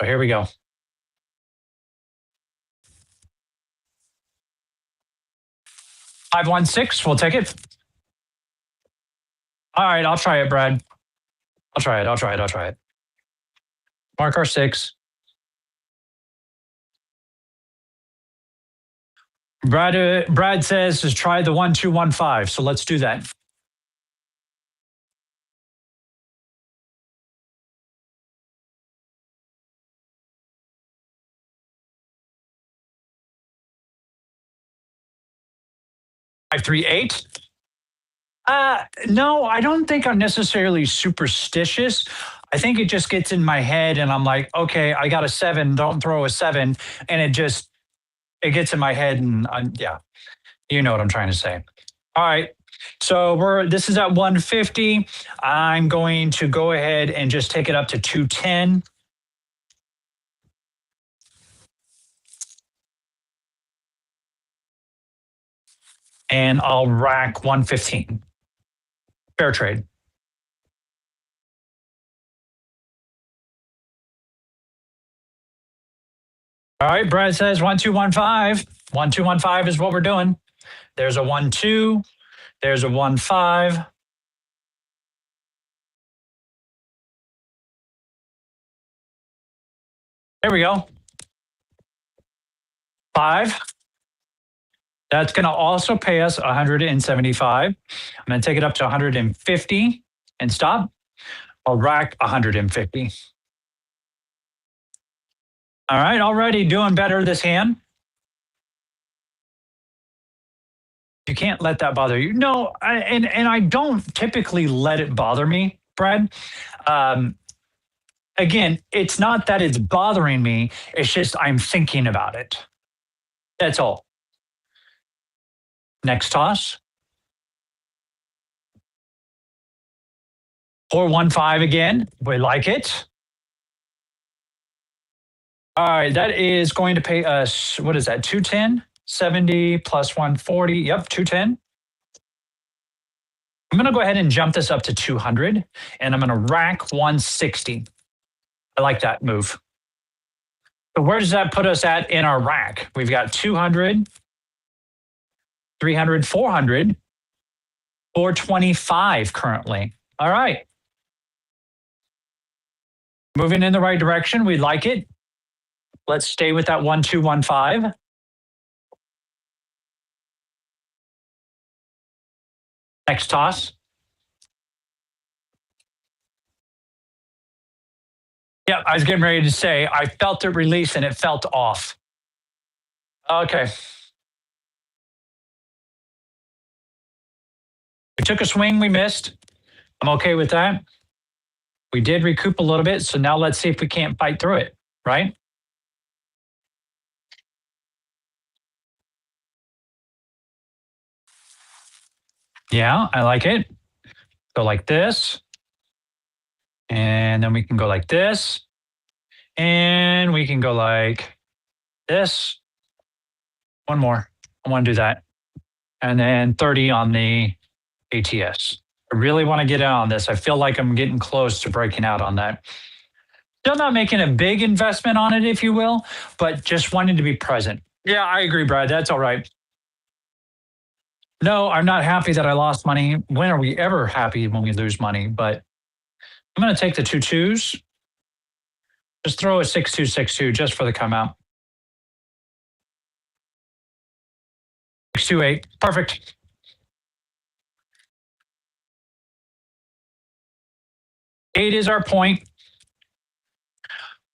So here we go. 516. We'll take it. All right, I'll try it, Brad. I'll try it. Mark our 6. Brad says to try the 1215. So let's do that. Five, 3, 8. No, I don't think I'm necessarily superstitious. I think it just gets in my head and I'm like, okay, I got a 7, don't throw a 7. And it gets in my head and yeah, you know what I'm trying to say. All right. So this is at 150. I'm going to go ahead and just take it up to 210. And I'll rack 115. Fair trade. All right, Brad says 1215. 1215 is what we're doing. There's a 1-2. There's a 1-5. There we go. 5. That's going to also pay us 175. I'm going to take it up to 150 and stop. I'll rack 150. All right, already doing better this hand. You can't let that bother you. No, and I don't typically let it bother me, Brad. Um, Again, it's not that it's bothering me. It's just I'm thinking about it. That's all. Next toss. 415 again. We like it. All right, that is going to pay us, what is that, 210? 70 plus 140. Yep, 210. I'm going to go ahead and jump this up to 200, and I'm going to rack 160. I like that move. So where does that put us at in our rack? We've got 200, 300, 400, 425 currently. All right. Moving in the right direction. We like it. Let's stay with that 1215. Next toss. Yeah, I was getting ready to say, I felt it release and it felt off. Okay. We took a swing, we missed. I'm okay with that. We did recoup a little bit, so now let's see if we can't fight through it, right? Yeah, I like it. Go like this. And then we can go like this. And we can go like this. One more. I want to do that. And then 30 on the ATS. I really want to get out on this. I feel like I'm getting close to breaking out on that. Still not making a big investment on it, if you will, but just wanting to be present. Yeah, I agree, Brad. That's all right. No, I'm not happy that I lost money. When are we ever happy when we lose money? But I'm going to take the 2 2s. Just throw a 6262 just for the come out. 628. Perfect. Eight is our point.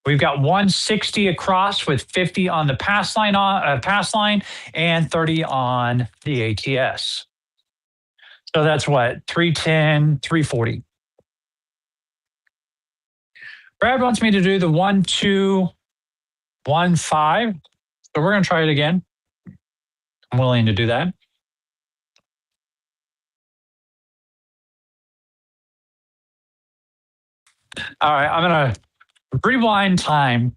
We've got 160 across with 50 on the pass line and 30 on the ATS. So that's what, 310, 340. Brad wants me to do the 1 2 1 5. So we're going to try it again. I'm willing to do that. All right, I'm going to rewind time.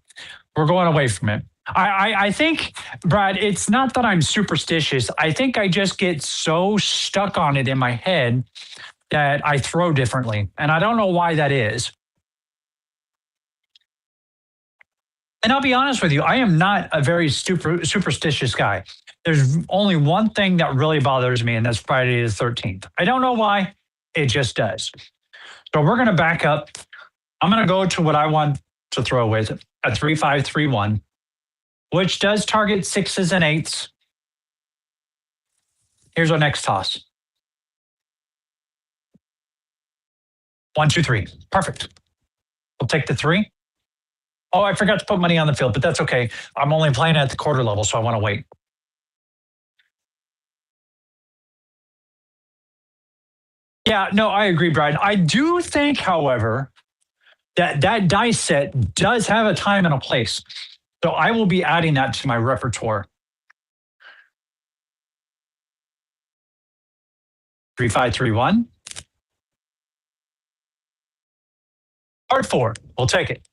We're going away from it. I think, Brad, it's not that I'm superstitious. I think I just get so stuck on it in my head that I throw differently. And I don't know why that is. And I'll be honest with you, I am not a very superstitious guy. There's only one thing that really bothers me, and that's Friday the 13th. I don't know why. It just does. So we're going to back up. I'm going to go to what I want to throw with, a 3531, which does target 6s and 8s. Here's our next toss. 1 2 3. Perfect. We'll take the 3. Oh, I forgot to put money on the field, but that's okay. I'm only playing at the quarter level, so I want to wait. Yeah, no, I agree, Brian. I do think, however, that that dice set does have a time and a place. So I will be adding that to my repertoire. 3531. Hard 4. We'll take it.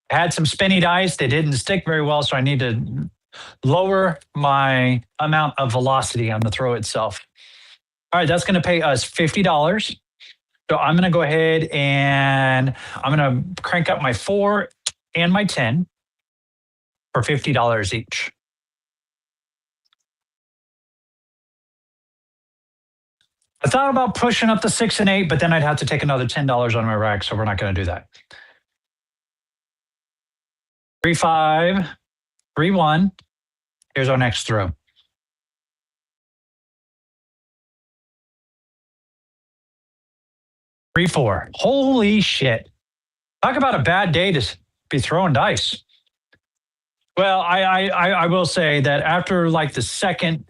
I had some spinny dice. They didn't stick very well, so I need to lower my amount of velocity on the throw itself. All right, that's going to pay us $50. So I'm going to go ahead and I'm going to crank up my 4 and my 10 for $50 each. I thought about pushing up the 6 and 8, but then I'd have to take another $10 on my rack, so we're not going to do that. 3-5, 3-1. Here's our next throw. 3-4. Holy shit. Talk about a bad day to be throwing dice. Well, I will say that after like the second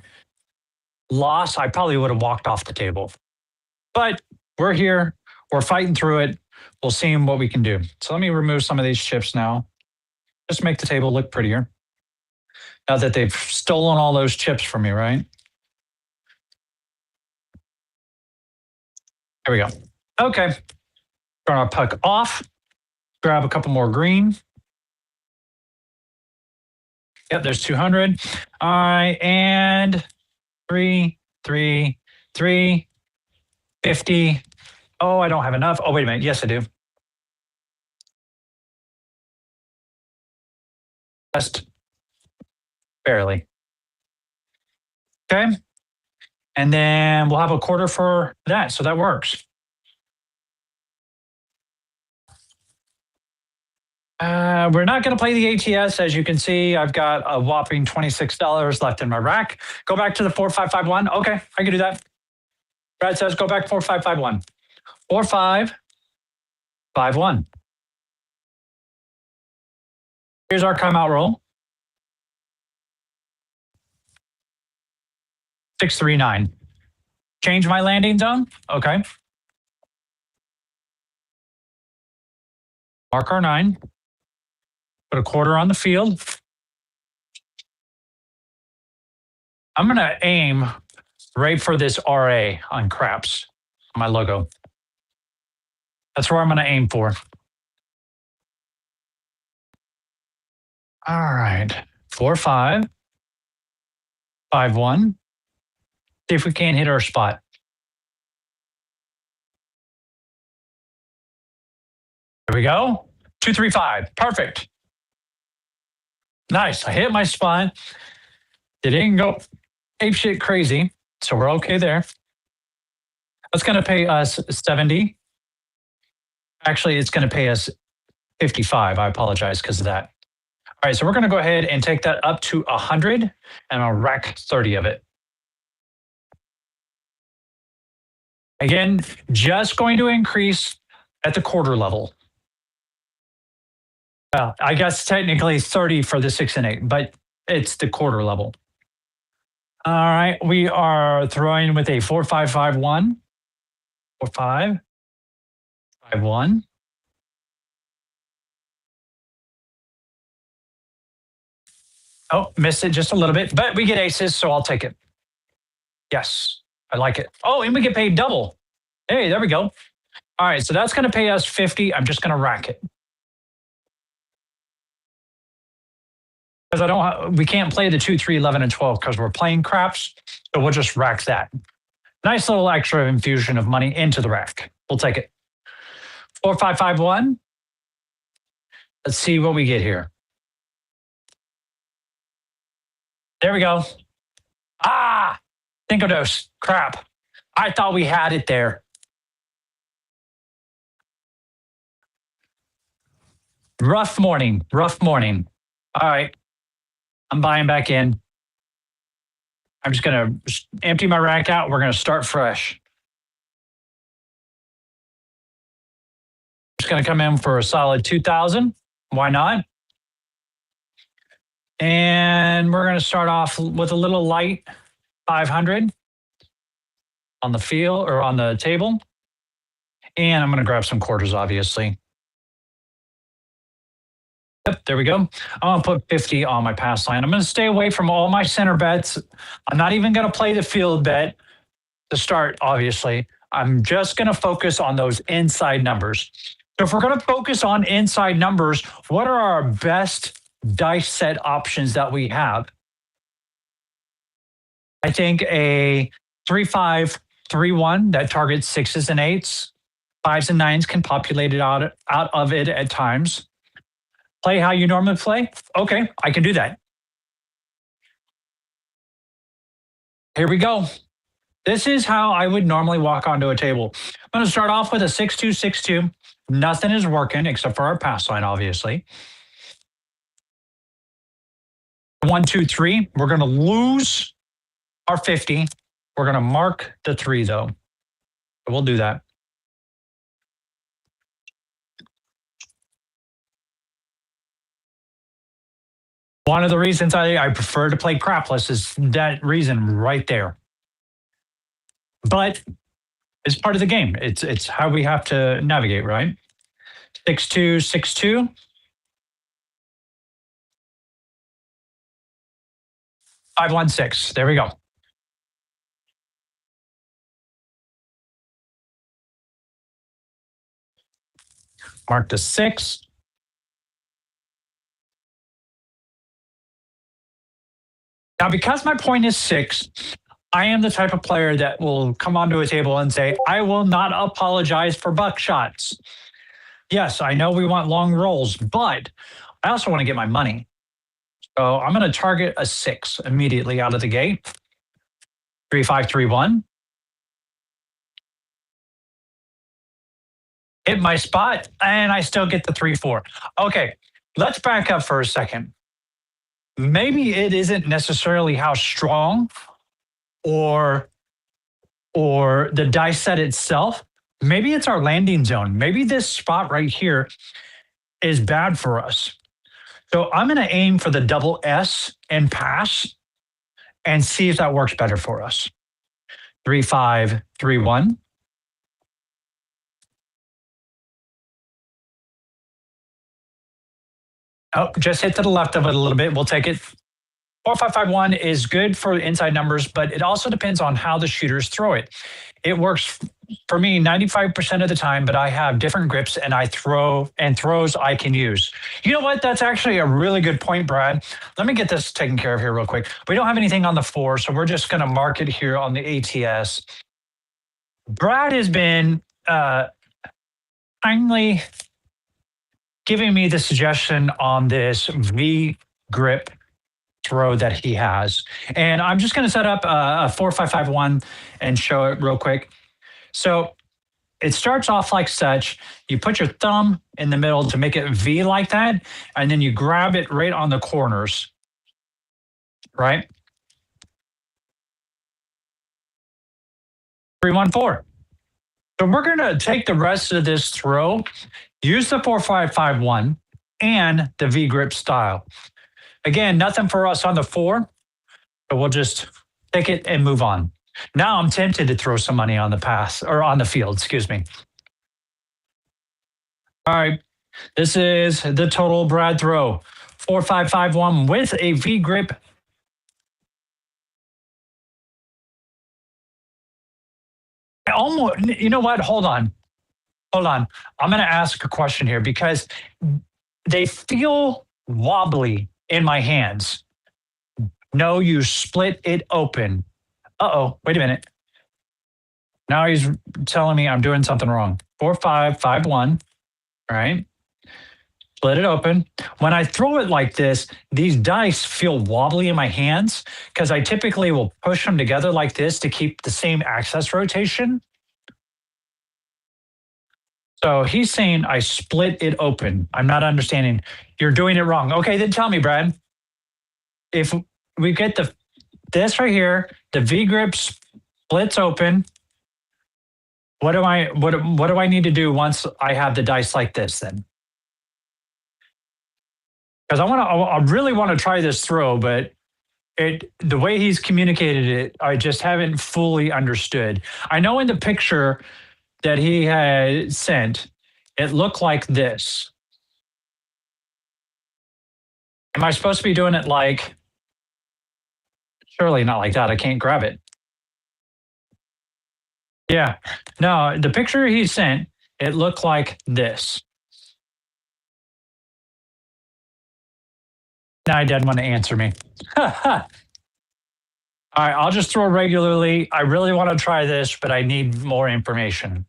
loss, I probably would have walked off the table. But we're here. We're fighting through it. We'll see what we can do. So let me remove some of these chips now. Just make the table look prettier. Now that they've stolen all those chips from me, right? There we go. Okay. Turn our puck off. Grab a couple more green. Yep, there's 200. All right, and 3, 3, 3, 50. Oh, I don't have enough. Oh, wait a minute. Yes, I do. Just barely. Okay. And then we'll have a quarter for that. So that works. We're not going to play the ATS. As you can see, I've got a whopping $26 left in my rack. Go back to the 4551. Okay, I can do that. Brad says go back 4551. 4551. Here's our timeout roll. 639. Change my landing zone. Okay. Mark our 9. Put a quarter on the field. I'm going to aim right for this RA on craps, on my logo. That's where I'm going to aim for. All right. 4-5. 5-1. See if we can't hit our spot. There we go. 2-3-5. Perfect. Nice. I hit my spot. It didn't go ape shit crazy, so we're okay there. That's going to pay us 70. Actually, it's going to pay us 55. I apologize because of that. All right, so we're going to go ahead and take that up to 100, and I'll rack 30 of it. Again, just going to increase at the quarter level. Well, I guess technically 30 for the 6 and 8, but it's the quarter level. All right, we are throwing with a 4-5-5-1. 4-5-5-1. Oh, missed it just a little bit, but we get aces, so I'll take it. Yes, I like it. Oh, and we get paid double. Hey, there we go. All right, so that's going to pay us 50. I'm just going to rack it. Because we can't play the 2, 3, 11, and 12 because we're playing craps. So we'll just rack that. Nice little extra infusion of money into the rack. We'll take it. 4-5-5-1. Let's see what we get here. There we go. Ah, Cinco Dos. Crap. I thought we had it there. Rough morning. Rough morning. All right. I'm buying back in. I'm just going to empty my rack out. We're going to start fresh. Just going to come in for a solid 2,000. Why not? And we're going to start off with a little light 500 on the field or on the table. And I'm going to grab some quarters, obviously. Yep, there we go. I'm going to put 50 on my pass line. I'm going to stay away from all my center bets. I'm not even going to play the field bet to start, obviously. I'm just going to focus on those inside numbers. So if we're going to focus on inside numbers, what are our best dice set options that we have? I think a 3-5-3-1 that targets 6s and 8s. 5s and 9s can populate it out of it at times. Play how you normally play? Okay, I can do that. Here we go. This is how I would normally walk onto a table. I'm going to start off with a 6-2-6-2. Nothing is working except for our pass line, obviously. 1, 2, 3. We're going to lose our 50. We're going to mark the 3, though. We'll do that. One of the reasons I prefer to play crapless is that reason right there. But it's part of the game. It's how we have to navigate, right? 6, 2, 6, 2. 5, 1, 6. There we go. Mark the 6. Now, because my point is 6, I am the type of player that will come onto a table and say, I will not apologize for buckshots. Yes, I know we want long rolls, but I also want to get my money. So I'm going to target a 6 immediately out of the gate. 3, 5, 3, 1. Hit my spot, and I still get the 3, 4. Okay, let's back up for a second. Maybe it isn't necessarily how strong or the dice set itself. Maybe it's our landing zone. Maybe this spot right here is bad for us. So I'm going to aim for the double S and pass and see if that works better for us. 3, 5, 3, 1. Oh, just hit to the left of it a little bit. We'll take it. 4, 5, 5, 1 is good for inside numbers, but it also depends on how the shooters throw it. It works for me 95% of the time, but I have different grips and I throw and throws I can use. You know what? That's actually a really good point, Brad. Let me get this taken care of here real quick. We don't have anything on the 4, so we're just going to mark it here on the ATS. Brad has been kindly giving me the suggestion on this V grip throw that he has. And I'm just going to set up a 4, 5, 5, 1 and show it real quick. So it starts off like such. You put your thumb in the middle to make it V like that, and then you grab it right on the corners, right? 3, 1, 4. So we're going to take the rest of this throw, use the 4, 5, 5, 1 and the V grip style. Again, nothing for us on the 4, so we'll just take it and move on. Now I'm tempted to throw some money on the pass or on the field, excuse me. All right, this is the total Brad throw. 4, 5, 5, 1 with a V grip. Almost, you know what? Hold on. I'm going to ask a question here because they feel wobbly in my hands. No, you split it open. Uh-oh, wait a minute. Now he's telling me I'm doing something wrong. 4, 5, 5, 1, all right? Split it open. When I throw it like this, these dice feel wobbly in my hands because I typically will push them together like this to keep the same axis rotation. So he's saying I split it open. I'm not understanding. You're doing it wrong. Okay, then tell me, Brad. If we get this right here, the V grip splits open. What do I need to do once I have the dice like this then? Because I really want to try this throw, but the way he's communicated it, I just haven't fully understood. I know in the picture that he had sent, it looked like this. Am I supposed to be doing it like, surely not like that. I can't grab it. Yeah, no, the picture he sent, it looked like this. Now he doesn't want to answer me. All right, I'll just throw regularly. I really want to try this, but I need more information.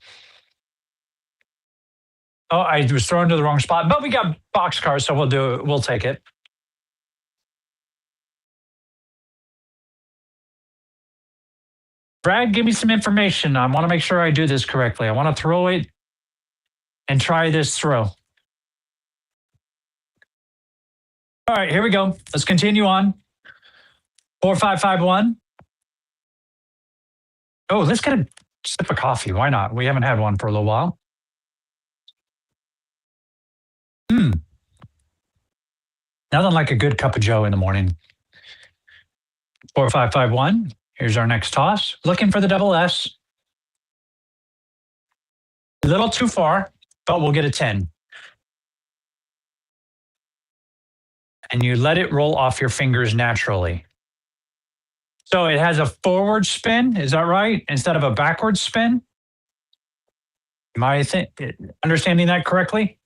Oh, I was thrown to the wrong spot, but we got boxcars, so we'll take it. Brad, give me some information. I want to make sure I do this correctly. I want to throw it and try this throw. All right, here we go. Let's continue on. 4551. Oh, let's get a sip of coffee. Why not? We haven't had one for a little while. Hmm. Nothing like a good cup of Joe in the morning. 4551. Here's our next toss. Looking for the double S. A little too far, but we'll get a 10. And you let it roll off your fingers naturally. So it has a forward spin. Is that right? Instead of a backward spin? Am I understanding that correctly?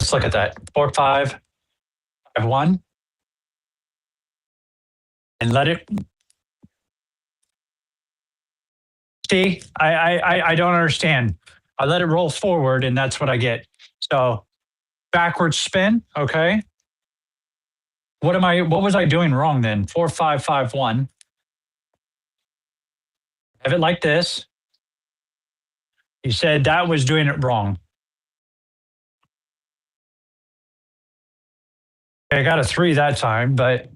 Let's look at that. 4551. And let it. See, I don't understand. I let it roll forward, and that's what I get. So backward spin. Okay. What was I doing wrong then? 4551. Have it like this. You said that was doing it wrong. I got a 3 that time, but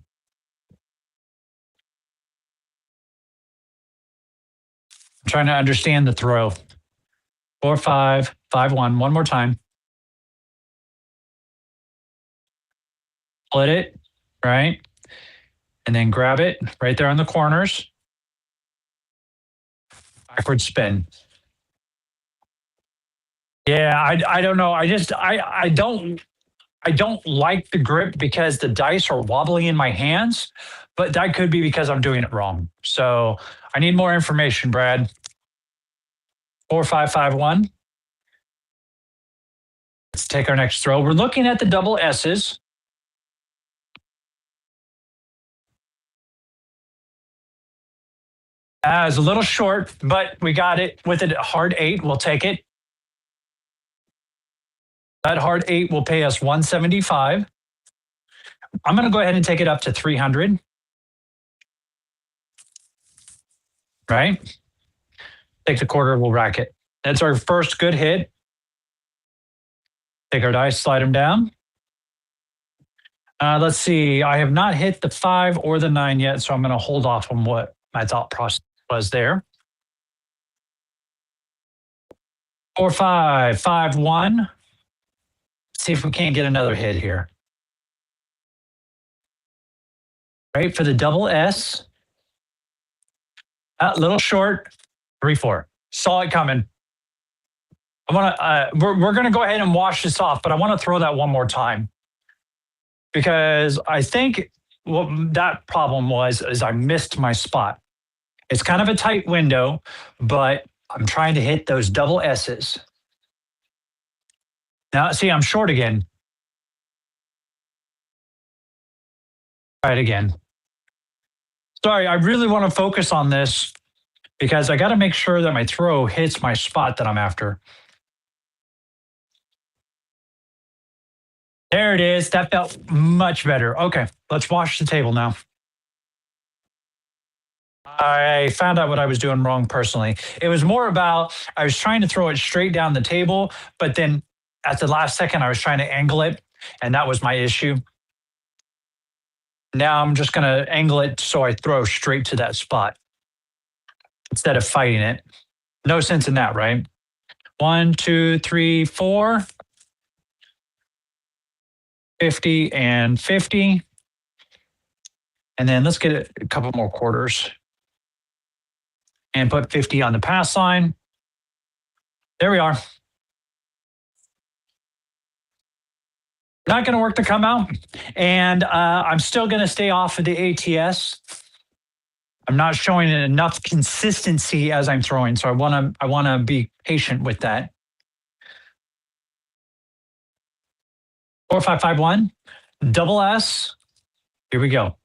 I'm trying to understand the throw. 4551. One more time. Split it, right? And then grab it right there on the corners. Backward spin. Yeah, I don't know. I don't like the grip because the dice are wobbly in my hands, but that could be because I'm doing it wrong. So I need more information, Brad. 4551. Let's take our next throw. We're looking at the double S's. It's a little short, but we got it with a hard 8. We'll take it. That hard 8 will pay us 175. I'm going to go ahead and take it up to 300. Right? Take the quarter, we'll rack it. That's our first good hit. Take our dice, slide them down. Let's see. I have not hit the 5 or the 9 yet, so I'm going to hold off on what my thought process was there. 4551. See if we can't get another hit here. Right for the double S. A little short. 3-4. Saw it coming. I want to. We're going to go ahead and wash this off, but I want to throw that one more time because I think what that problem was is I missed my spot. It's kind of a tight window, but I'm trying to hit those double S's. Now, see, I'm short again. Try it again. Sorry, I really want to focus on this because I got to make sure that my throw hits my spot that I'm after. There it is. That felt much better. Okay, let's wash the table now. I found out what I was doing wrong personally. It was more about I was trying to throw it straight down the table, but then at the last second, I was trying to angle it, and that was my issue. Now I'm just going to angle it so I throw straight to that spot instead of fighting it. No sense in that, right? 1, 2, 3, 4. 50 and 50. And then let's get a couple more quarters and put 50 on the pass line. There we are. Not going to work to come out. And I'm still going to stay off of the ATS. I'm not showing enough consistency as I'm throwing. So I want to be patient with that. 4551, double S. Here we go.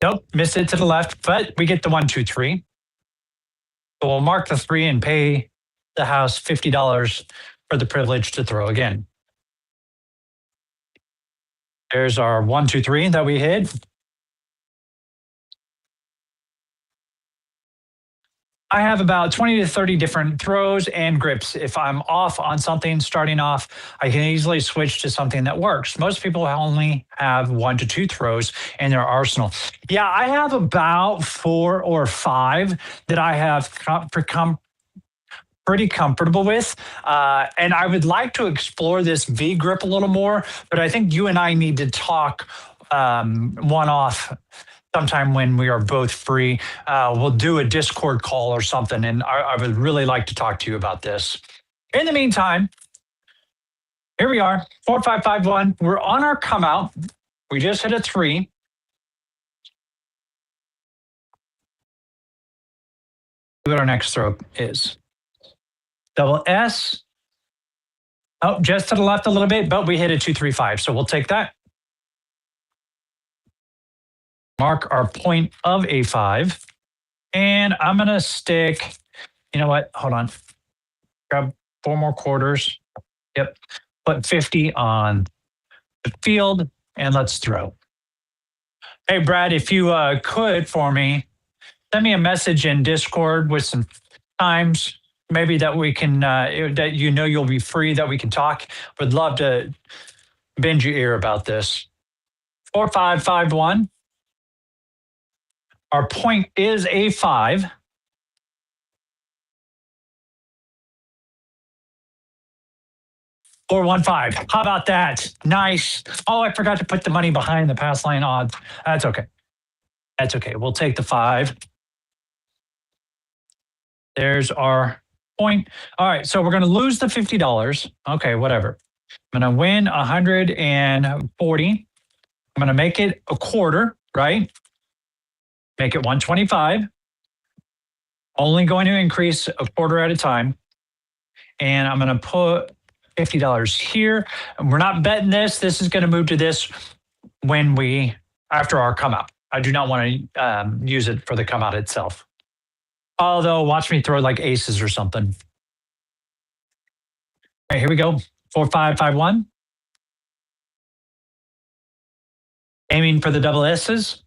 Nope, missed it to the left, but we get the 1, 2, 3. So we'll mark the 3 and pay the house $50 for the privilege to throw again. There's our 1, 2, 3 that we hit. I have about 20 to 30 different throws and grips. If I'm off on something starting off, I can easily switch to something that works. Most people only have 1 to 2 throws in their arsenal. Yeah, I have about 4 or 5 that I have become pretty comfortable with. And I would like to explore this V grip a little more, but I think you and I need to talk one off sometime when we are both free. We'll do a Discord call or something, and I would really like to talk to you about this. In the meantime, here we are, 4551. We're on our come out. We just hit a 3. What our next throw is. Double S. Oh, just to the left a little bit, but we hit a 235. So we'll take that. Mark our point of A5. And I'm going to stick, you know what? Hold on. Grab 4 more quarters. Yep. Put 50 on the field and let's throw. Hey, Brad, if you could for me, send me a message in Discord with some times maybe that we can, that you know you'll be free, that we can talk. Would love to bend your ear about this. 4551. Our point is A5. Or 1-5. How about that? Nice. Oh, I forgot to put the money behind the pass line odds. That's okay. That's okay. We'll take the 5. There's our point. All right. So we're going to lose the $50. Okay, whatever. I'm going to win 140. I'm going to make it a quarter, right? Make it 125. Only going to increase a quarter at a time. And I'm going to put $50 here. And we're not betting this. This is going to move to this after our come out. I do not want to use it for the come out itself. Although, watch me throw like aces or something. All right, here we go. 4551. Aiming for the double S's.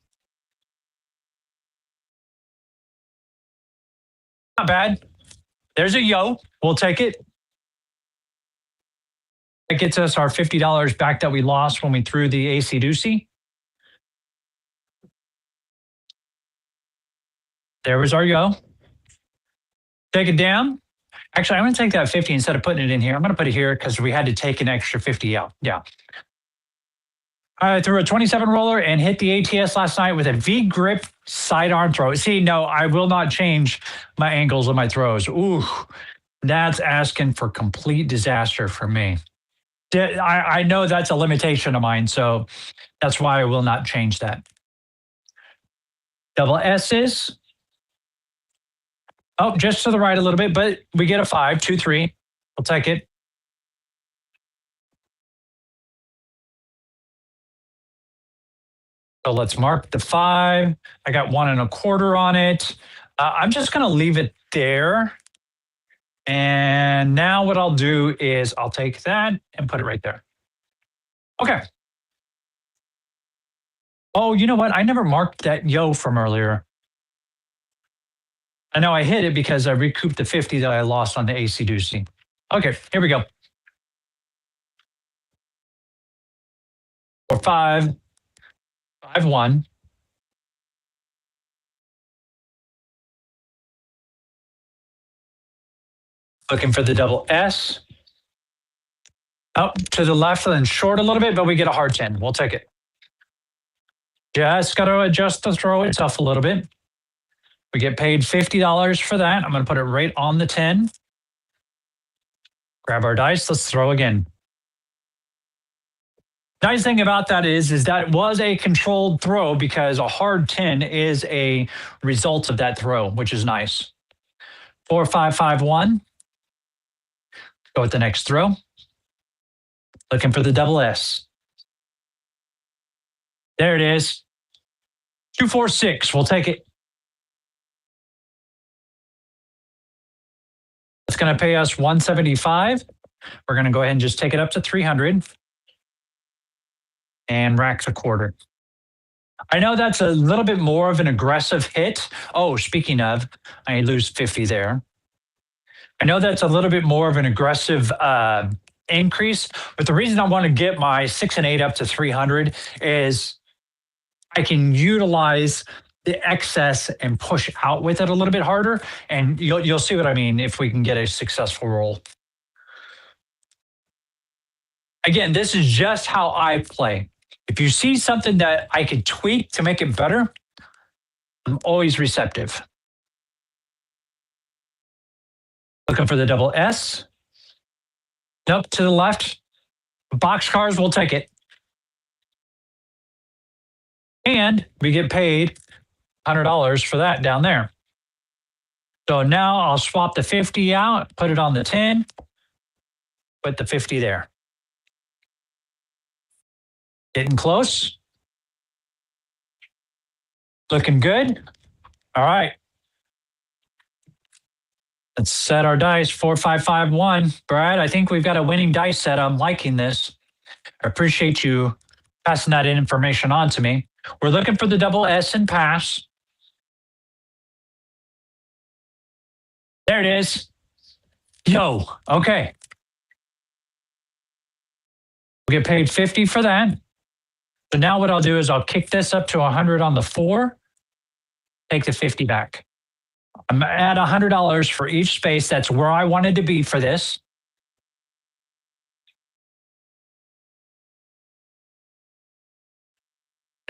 Not bad. There's a yo. We'll take it. That gets us our $50 back that we lost when we threw the AC doocy. There was our yo. Take it down. Actually, I'm going to take that 50 instead of putting it in here. I'm going to put it here because we had to take an extra 50 out. Yeah. I threw a 27 roller and hit the ATS last night with a V grip sidearm throw. See, no, I will not change my angles of my throws. Ooh, that's asking for complete disaster for me. I know that's a limitation of mine, so that's why I will not change that. Double S's. Oh, just to the right a little bit, but we get a 5, 2, 3. We'll take it. So let's mark the 5. I got 1 1/4 on it. I'm just going to leave it there. And now what I'll do is I'll take that and put it right there. Okay. Oh, you know what? I never marked that yo from earlier. I know I hit it because I recouped the 50 that I lost on the AC doocy. Okay, here we go. 4, 5, 5, 1. Looking for the double S. Up to the left and short a little bit, but we get a hard 10. We'll take it. Just got to adjust the throw itself a little bit. We get paid $50 for that. I'm going to put it right on the 10. Grab our dice. Let's throw again. Nice thing about that is that it was a controlled throw because a hard 10 is a result of that throw, which is nice. 4, 5, 5, 1. Go with the next throw. Looking for the double S. There it is. 2, 4, 6. We'll take it. It's going to pay us 175. We're going to go ahead and just take it up to 300 and rack the quarter. I know that's a little bit more of an aggressive hit. Oh, speaking of, I lose 50 there. I know that's a little bit more of an aggressive increase, but the reason I want to get my 6 and 8 up to 300 is I can utilize the excess and push out with it a little bit harder, and you'll see what I mean if we can get a successful roll. Again, this is just how I play. If you see something that I could tweak to make it better, I'm always receptive. Looking for the double S. Nope, to the left. Boxcars will take it. And we get paid $100 for that down there. So now I'll swap the 50 out, put it on the 10, put the 50 there. Getting close. Looking good. All right. Let's set our dice. 4, 5, 5, 1. Brad, I think we've got a winning dice set. I'm liking this. I appreciate you passing that information on to me. We're looking for the double S and pass. There it is. Yo, okay. We'll get paid 50 for that. So now what I'll do is I'll kick this up to 100 on the 4, take the 50 back. I'm at $100 for each space. That's where I wanted to be for this.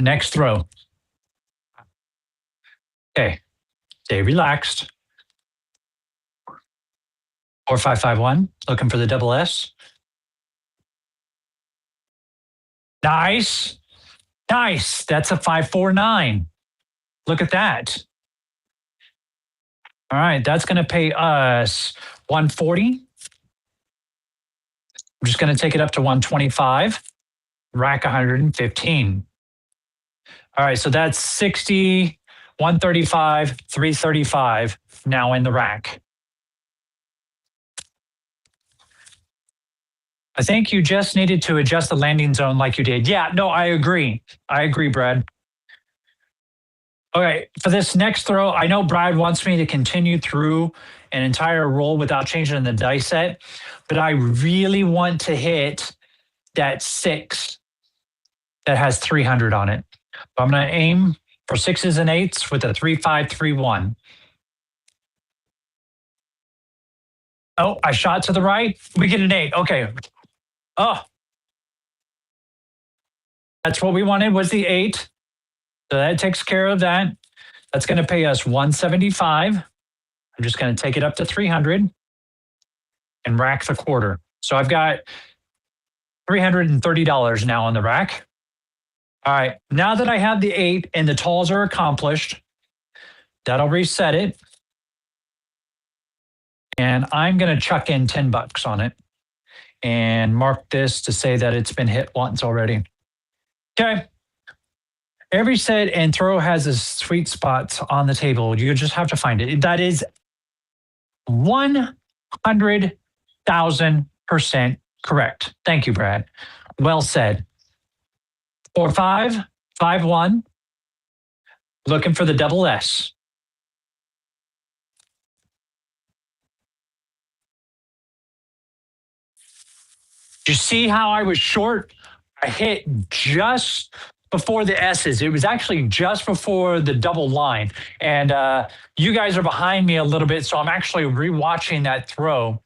Next throw. Okay, stay relaxed. 4, 5, 5, 1. Looking for the double S. Nice. Nice. That's a 5, 4, 9. Look at that. All right, that's going to pay us 140. I'm just going to take it up to 125. Rack 115. All right, so that's 60, 135, 335 now in the rack. I think you just needed to adjust the landing zone like you did. Yeah, no, I agree. I agree, Brad. Okay, for this next throw, I know Brad wants me to continue through an entire roll without changing the dice set, but I really want to hit that 6 that has 300 on it. So I'm going to aim for 6s and 8s with a 3, 5, 3, 1. Oh, I shot to the right. We get an 8. Okay. Oh, that's what we wanted was the 8. So that takes care of that. That's going to pay us 175. I'm just going to take it up to 300 and rack the quarter. So I've got $330 now on the rack. All right, now that I have the 8 and the talls are accomplished, that'll reset it. And I'm going to chuck in $10 on it and mark this to say that it's been hit once already. Okay. Every set and throw has a sweet spot on the table. You just have to find it. That is 100,000% correct. Thank you, Brad. Well said. 4, 5, 5, 1. Looking for the double S. You see how I was short? I hit just before the S's. It was actually just before the double line. And you guys are behind me a little bit, so I'm actually rewatching that throw.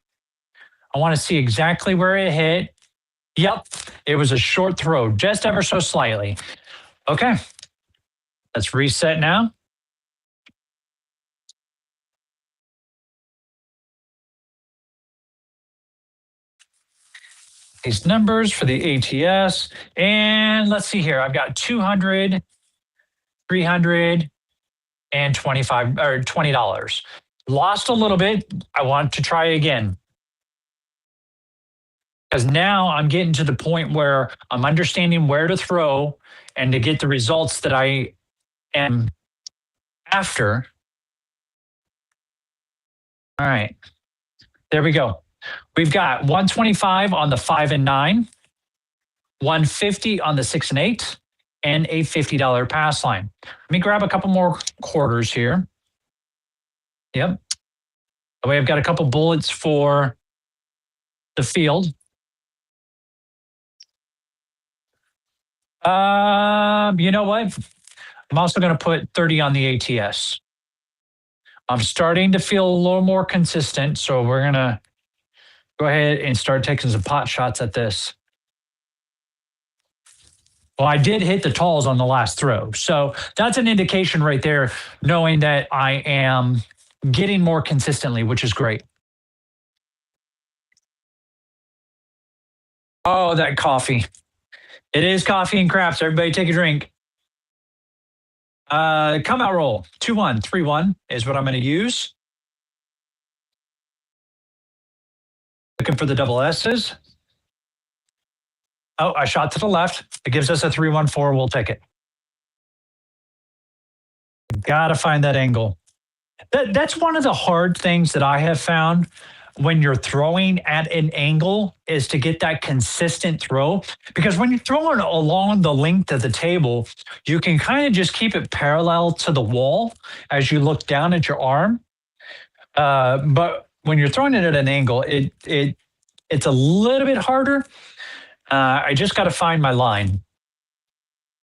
I want to see exactly where it hit. Yep, it was a short throw, just ever so slightly. Okay, let's reset now. These numbers for the ATS. And let's see here. I've got 200, 300, and 25 or $20. Lost a little bit. I want to try again. Because now I'm getting to the point where I'm understanding where to throw and to get the results that I am after. All right. There we go. We've got 125 on the 5 and 9, 150 on the 6 and 8, and a $50 pass line. Let me grab a couple more quarters here. Yep. That way I've got a couple bullets for the field. You know what? I'm also going to put 30 on the ATS. I'm starting to feel a little more consistent, so we're going to go ahead and start taking some pot shots at this. Well, I did hit the talls on the last throw. So that's an indication right there, knowing that I am getting more consistently, which is great. Oh, that coffee. It is coffee and craps. Everybody take a drink. Come out roll. 2-1, 3-1 is what I'm going to use. Looking for the double S's. Oh, I shot to the left. It gives us a 3-1-4. We'll take it. Gotta find that angle. That's one of the hard things that I have found when you're throwing at an angle is to get that consistent throw. Because when you're throwing along the length of the table, you can kind of just keep it parallel to the wall as you look down at your arm. But when you're throwing it at an angle, it's a little bit harder. I just got to find my line.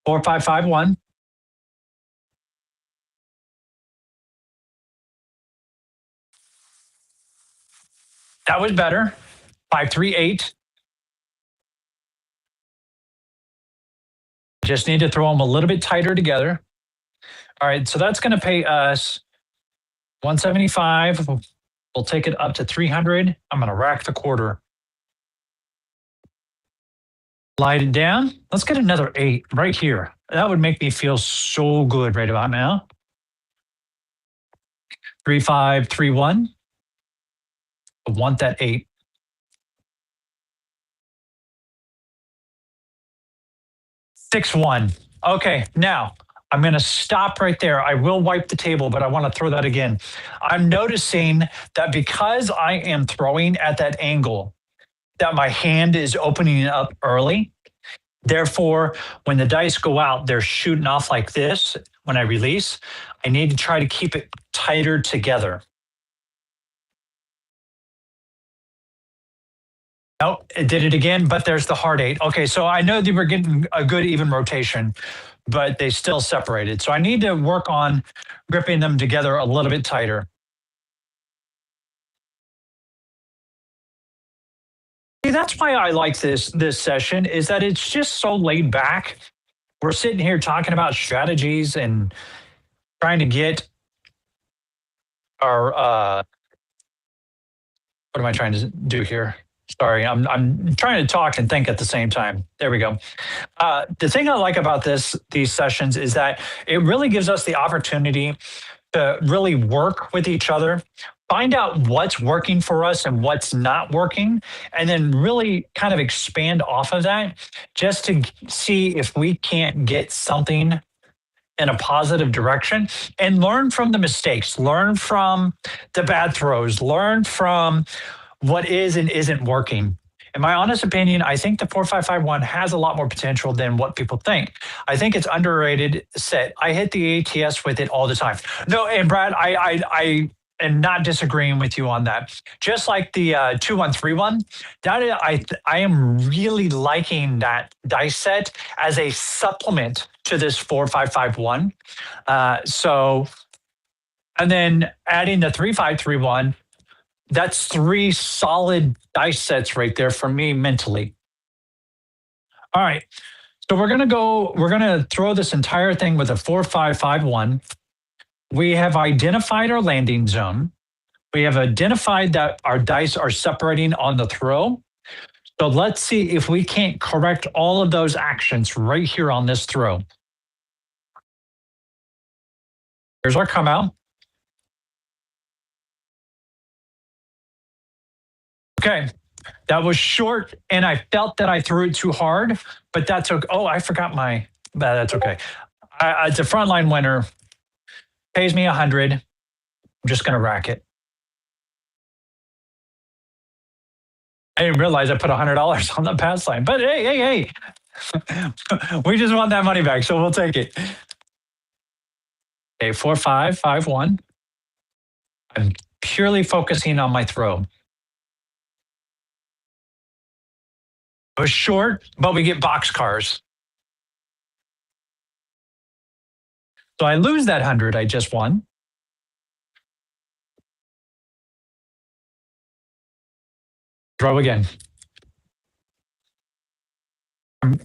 4-5-5-1. That was better. 5-3-8. Just need to throw them a little bit tighter together. All right, so that's going to pay us 175. We'll take it up to 300. I'm going to rack the quarter. Light it down. Let's get another 8 right here. That would make me feel so good right about now. 3-5-3-1. I want that 8. 6-1. Okay, now I'm going to stop right there. I will wipe the table, but I want to throw that again. I'm noticing that because I am throwing at that angle, that my hand is opening up early. Therefore, when the dice go out, they're shooting off like this. When I release, I need to try to keep it tighter together. Oh, it did it again, but there's the hard 8. Okay, so I know they were getting a good even rotation, but they still separated. So I need to work on gripping them together a little bit tighter. See, that's why I like this session, is that it's just so laid back. We're sitting here talking about strategies and trying to get our what am I trying to do here? Sorry, I'm trying to talk and think at the same time. There we go. The thing I like about these sessions is that it really gives us the opportunity to really work with each other, find out what's working for us and what's not working, and then really kind of expand off of that just to see if we can't get something in a positive direction and learn from the mistakes, learn from the bad throws, learn from what is and isn't working. In my honest opinion, I think the 4-5-5-1 has a lot more potential than what people think. I think it's underrated set. I hit the ATS with it all the time. No, and Brad, I am not disagreeing with you on that. Just like the 2-1-3-1, I am really liking that dice set as a supplement to this 4-5-5-1. So, and then adding the 3-5-3-1. That's 3 solid dice sets right there for me mentally. All right. So we're going to throw this entire thing with a 4-5-5-1. We have identified our landing zone. We have identified that our dice are separating on the throw. So let's see if we can't correct all of those actions right here on this throw. Here's our come out. Okay, that was short, and I felt that I threw it too hard, but that's okay. Oh, I forgot that's okay. It's a frontline winner, pays me 100. I'm just going to rack it. I didn't realize I put $100 on the pass line, but hey, We just want that money back, so we'll take it. Okay, 4-5-5-1. I'm purely focusing on my throw. It was short, but we get boxcars. So I lose that 100 I just won. Throw again.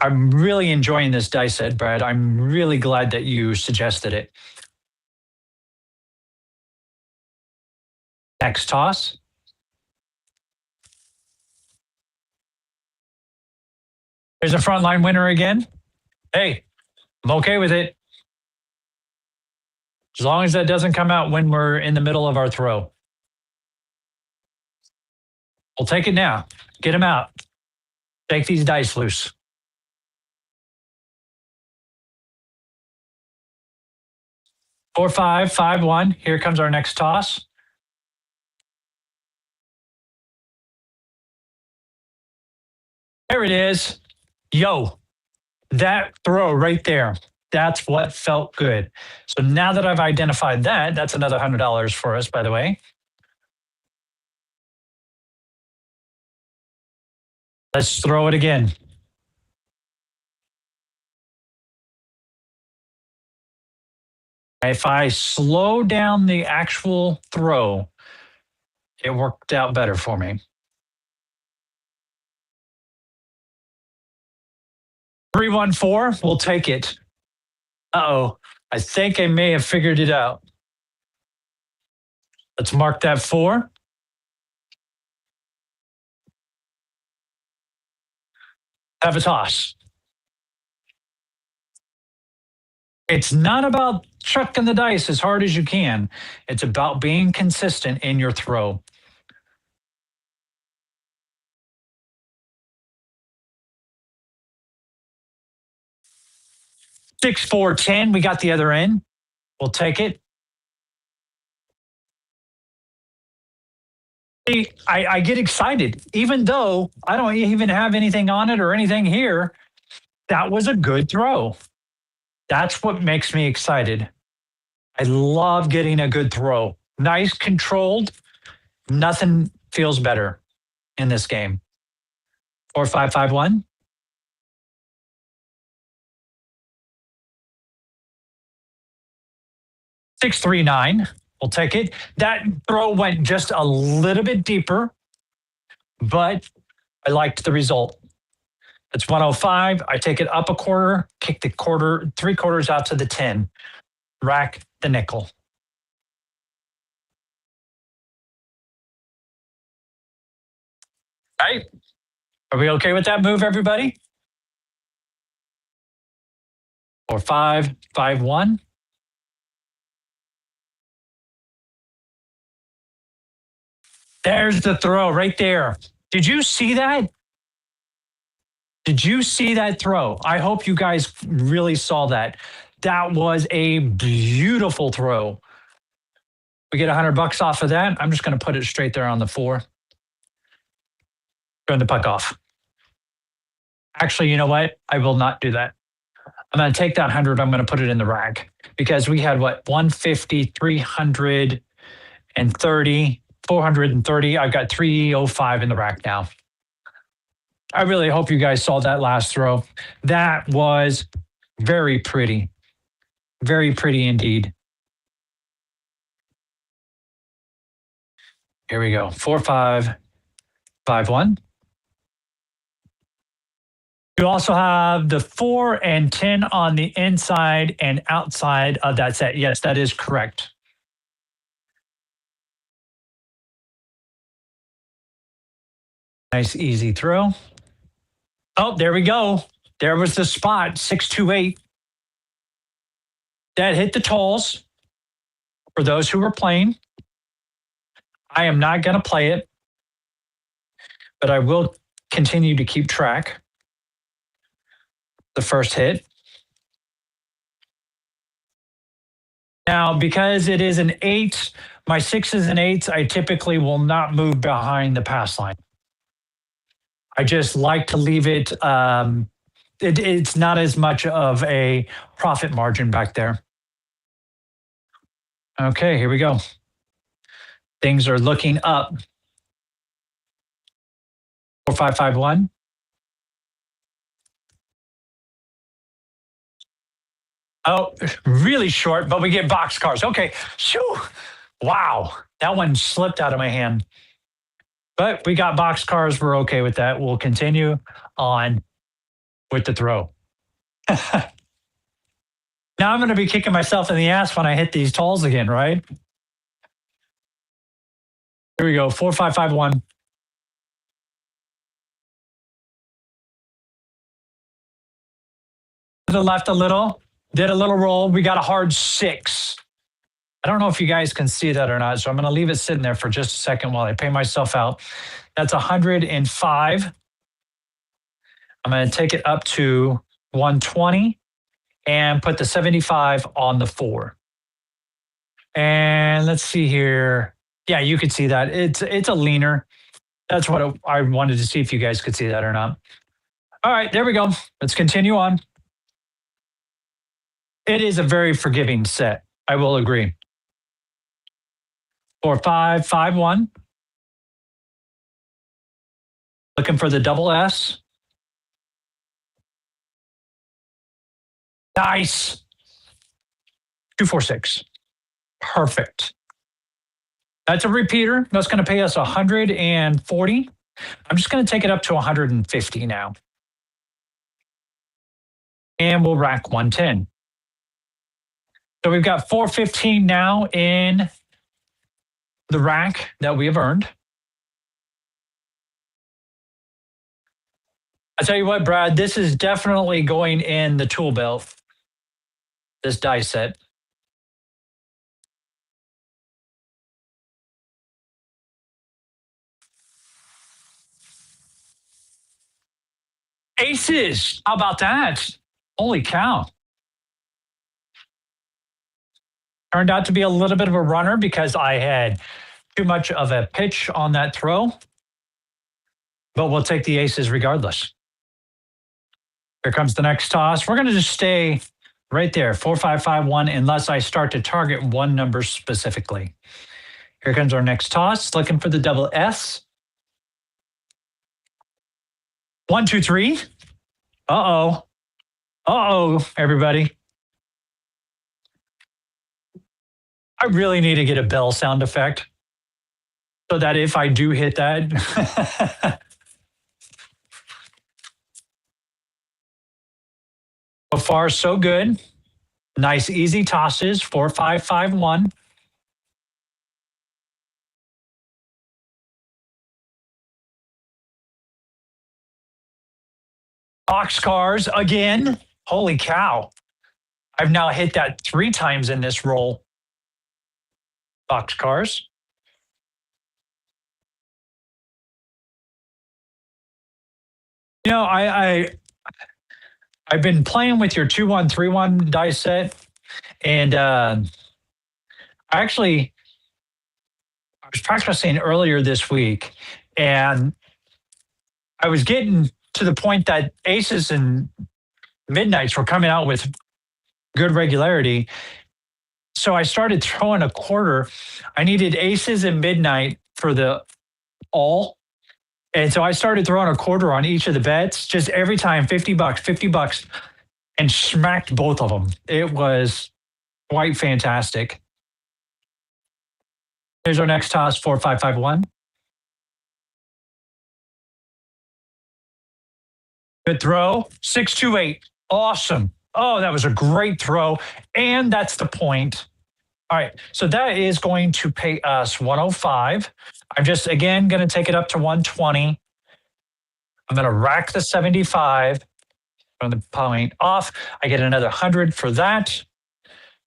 I'm really enjoying this dice set, Brad. I'm really glad that you suggested it. Next toss. There's a frontline winner again. Hey, I'm okay with it. As long as that doesn't come out when we're in the middle of our throw. We'll take it now. Get him out. Take these dice loose. 4-5-5-1. Here comes our next toss. There it is. Yo, that throw right there. That's what felt good. So now that I've identified that, that's another $100 for us, by the way. Let's throw it again. If I slow down the actual throw, it worked out better for me. 3-1-4, we'll take it. Uh-oh, I think I may have figured it out. Let's mark that 4. Have a toss. It's not about chucking the dice as hard as you can. It's about being consistent in your throw. Six, 4, 10. We got the other end. We'll take it. See, I get excited, even though I don't even have anything on it or anything here. That was a good throw. That's what makes me excited. I love getting a good throw. Nice, controlled. Nothing feels better in this game. 4-5-5-1. 6-3-9. We'll take it. That throw went just a little bit deeper, but I liked the result. It's 105. I take it up a quarter, kick the quarter, 3/4 out to the 10. Rack the nickel. All right. Are we okay with that move, everybody? 4-5-5-1. There's the throw right there. Did you see that? Did you see that throw? I hope you guys really saw that. That was a beautiful throw. We get $100 off of that. I'm just going to put it straight there on the 4. Turn the puck off. Actually, you know what? I will not do that. I'm going to take that 100. I'm going to put it in the rack because we had what? 150, 330, 430. I've got 305 in the rack now. I really hope you guys saw that last throw. That was very pretty. Very pretty indeed. Here we go. 4-5-5-1. You also have the 4 and 10 on the inside and outside of that set. Yes, that is correct. Nice, easy throw. Oh, there we go. There was the spot, 6-2-8. That hit the tolls for those who were playing. I am not going to play it, but I will continue to keep track. The first hit. Now, because it is an 8, my 6s and 8s, I typically will not move behind the pass line. I just like to leave it it's not as much of a profit margin back there. Okay, here we go. Things are looking up. 4551. Oh, really short, but we get boxcars. Okay. Shoo. Wow. That one slipped out of my hand. But we got boxcars. We're okay with that. We'll continue on with the throw. Now I'm going to be kicking myself in the ass when I hit these talls again, right? Here we go. 4551. To the left a little. Did a little roll. We got a hard 6. I don't know if you guys can see that or not, so I'm going to leave it sitting there for just a second while I pay myself out. That's 105. I'm going to take it up to 120 and put the 75 on the 4. And let's see here. Yeah, you could see that. It's a leaner. That's what I wanted to see if you guys could see that or not. All right, there we go. Let's continue on. It is a very forgiving set. I will agree. 4551. Looking for the double S. Nice. 246. Perfect. That's a repeater. That's going to pay us 140. I'm just going to take it up to 150 now. And we'll rack 110. So we've got 415 now in the rack that we have earned. I tell you what, Brad, this is definitely going in the tool belt, this die set. Aces. How about that? Holy cow. Turned out to be a little bit of a runner because I had too much of a pitch on that throw. But we'll take the aces regardless. Here comes the next toss. We're going to just stay right there, 4551, unless I start to target one number specifically. Here comes our next toss, looking for the double S. 1, 2, 3. Uh-oh. Uh-oh, everybody. I really need to get a bell sound effect so that if I do hit that. So far, so good. Nice, easy tosses, 4551. Boxcars again. Holy cow. I've now hit that 3 times in this roll. Boxcars. You know, I've been playing with your 2-1, 3-1 die set, and I was practicing earlier this week, and I was getting to the point that aces and midnights were coming out with good regularity. So I started throwing a quarter. I needed aces and midnight for the all. And so I started throwing a quarter on each of the bets, just every time, $50, $50, and smacked both of them. It was quite fantastic. Here's our next toss, 4551. Good throw, 628. Awesome. Oh, that was a great throw. And that's the point. All right, so that is going to pay us 105. I'm just, again, going to take it up to 120. I'm going to rack the 75 from the point off. I get another 100 for that.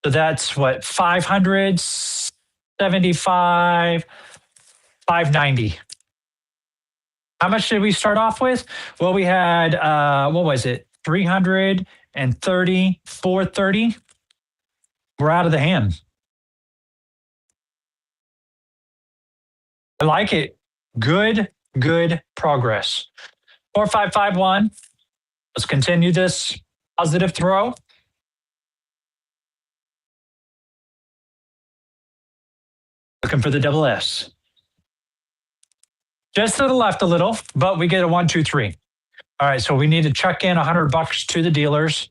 So that's what, 575, 590. How much did we start off with? Well, we had, what was it? 330, 430. We're out of the hand. I like it. Good progress. 4551. Let's continue this positive throw. Looking for the double S. Just to the left a little, but we get a 1, 2, 3. All right, so we need to check in $100 to the dealers.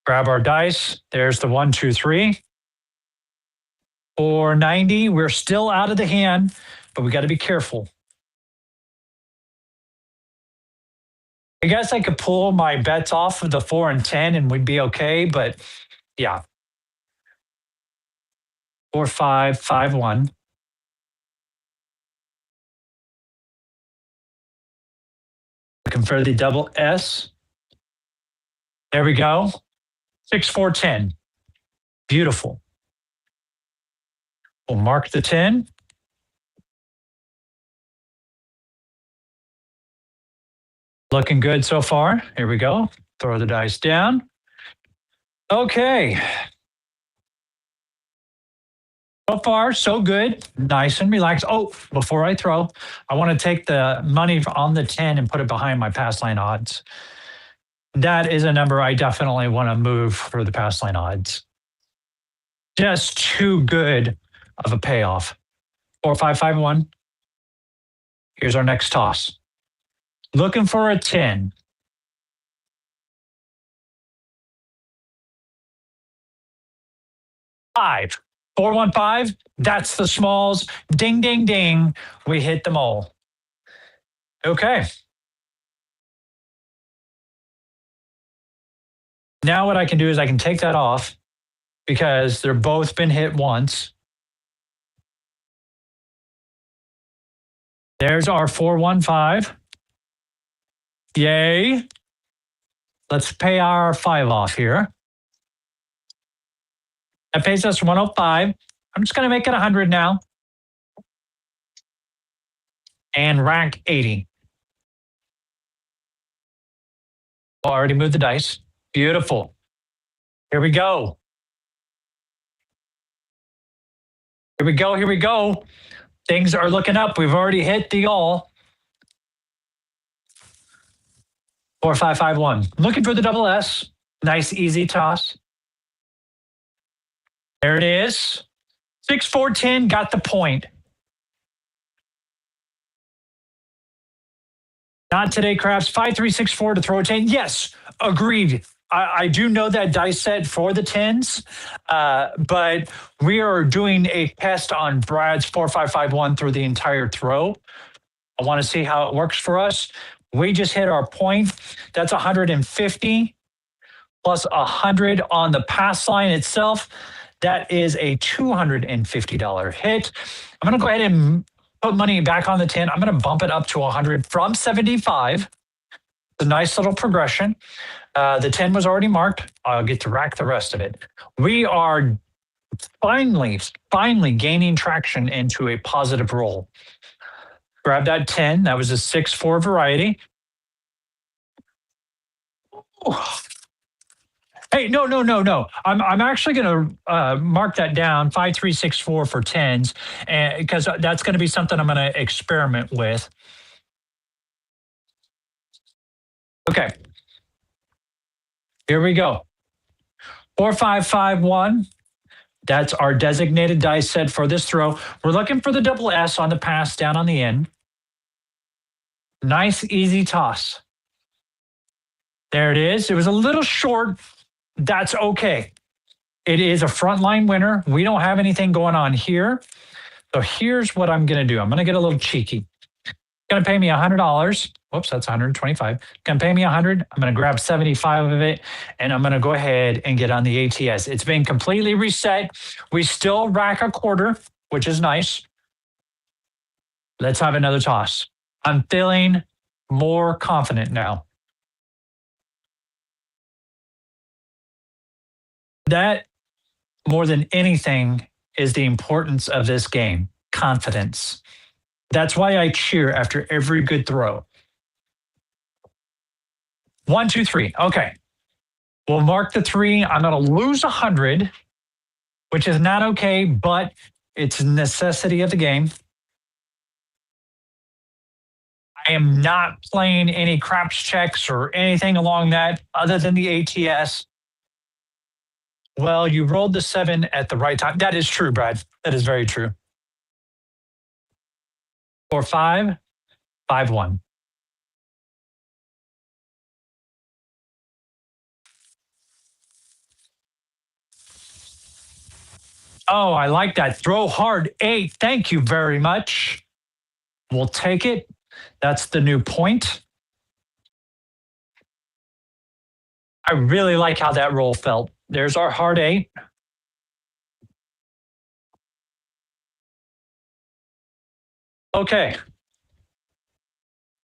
Grab our dice. There's the 1, 2, 3. 490. We're still out of the hand, but we got to be careful. I guess I could pull my bets off of the 4 and 10 and we'd be okay, but yeah. 4, 5, 5, 1. Looking for the double S. There we go. 6, 4, 10. Beautiful. We'll mark the 10. Looking good so far. Here we go. Throw the dice down. Okay. So far, so good. Nice and relaxed. Oh, before I throw, I want to take the money on the 10 and put it behind my pass line odds. That is a number I definitely want to move for the pass line odds. Just too good of a payoff. 4, 5, 5, 1. Here's our next toss. Looking for a 10. 5. 4, 1, 5. That's the smalls. Ding, ding, ding. We hit them all. Okay. Now what I can do is I can take that off because they're both been hit once. There's our 4, 1, 5. Yay. Let's pay our 5 off here. That pays us 105. I'm just going to make it 100 now. And rack 80. Already moved the dice. Beautiful. Here we go. Here we go. Here we go. Things are looking up. We've already hit the all. 4, 5, 5, 1. Looking for the double S. Nice, easy toss. There it is. 6, 4, 10. Got the point. Not today, Crafts. 5, 3, 6, 4 to throw a 10. Yes, agreed. I do know that dice set for the 10s, but we are doing a test on Brad's 4, 5, 5, 1 through the entire throw. I want to see how it works for us. We just hit our point. That's 150 plus 100 on the pass line itself. That is a $250 hit. I'm going to go ahead and put money back on the 10. I'm going to bump it up to 100 from 75. It's a nice little progression. The 10 was already marked. I'll get to rack the rest of it. We are finally gaining traction into a positive roll. Grab that 10. That was a 6-4 variety. Ooh. Hey, no. I'm actually going to mark that down 5, 3, 6, 4 for 10s, because that's going to be something I'm going to experiment with. Okay. Here we go. 4, 5, 5, 1. That's our designated dice set for this throw. We're looking for the double S on the pass down on the end. Nice, easy toss. There it is. It was a little short. That's okay. It is a frontline winner. We don't have anything going on here. So here's what I'm going to do. I'm going to get a little cheeky. Going to pay me $100. Whoops, that's 125. Going to pay me 100. I'm going to grab 75 of it, and I'm going to go ahead and get on the ATS. It's been completely reset. We still rack a quarter, which is nice. Let's have another toss. I'm feeling more confident now. That, more than anything, is the importance of this game. Confidence. That's why I cheer after every good throw. 1, 2, 3. Okay. We'll mark the 3. I'm going to lose 100, which is not okay, but it's a necessity of the game. I am not playing any craps checks or anything along that other than the ATS. Well, you rolled the 7 at the right time. That is true, Brad. That is very true. 4-5, 5-1. Oh, I like that. Throw hard 8. Thank you very much. We'll take it. That's the new point. I really like how that roll felt. There's our hard 8. Okay.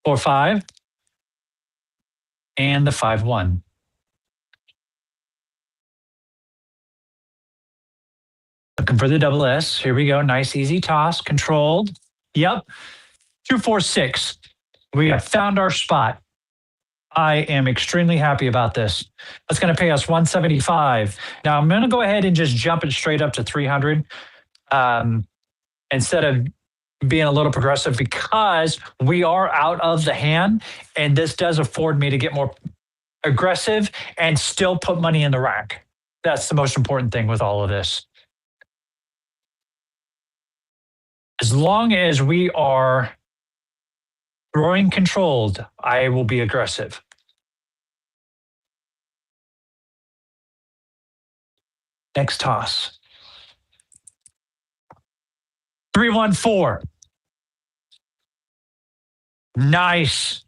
4-5. And the 5-1. Looking for the double S. Here we go. Nice, easy toss. Controlled. Yep. 2-4-6. We have found our spot. I am extremely happy about this. That's going to pay us 175. Now I'm going to go ahead and just jump it straight up to 300 instead of being a little progressive because we are out of the hand, and this does afford me to get more aggressive and still put money in the rack. That's the most important thing with all of this. As long as we are throwing controlled, I will be aggressive. Next toss. 3-1-4. Nice.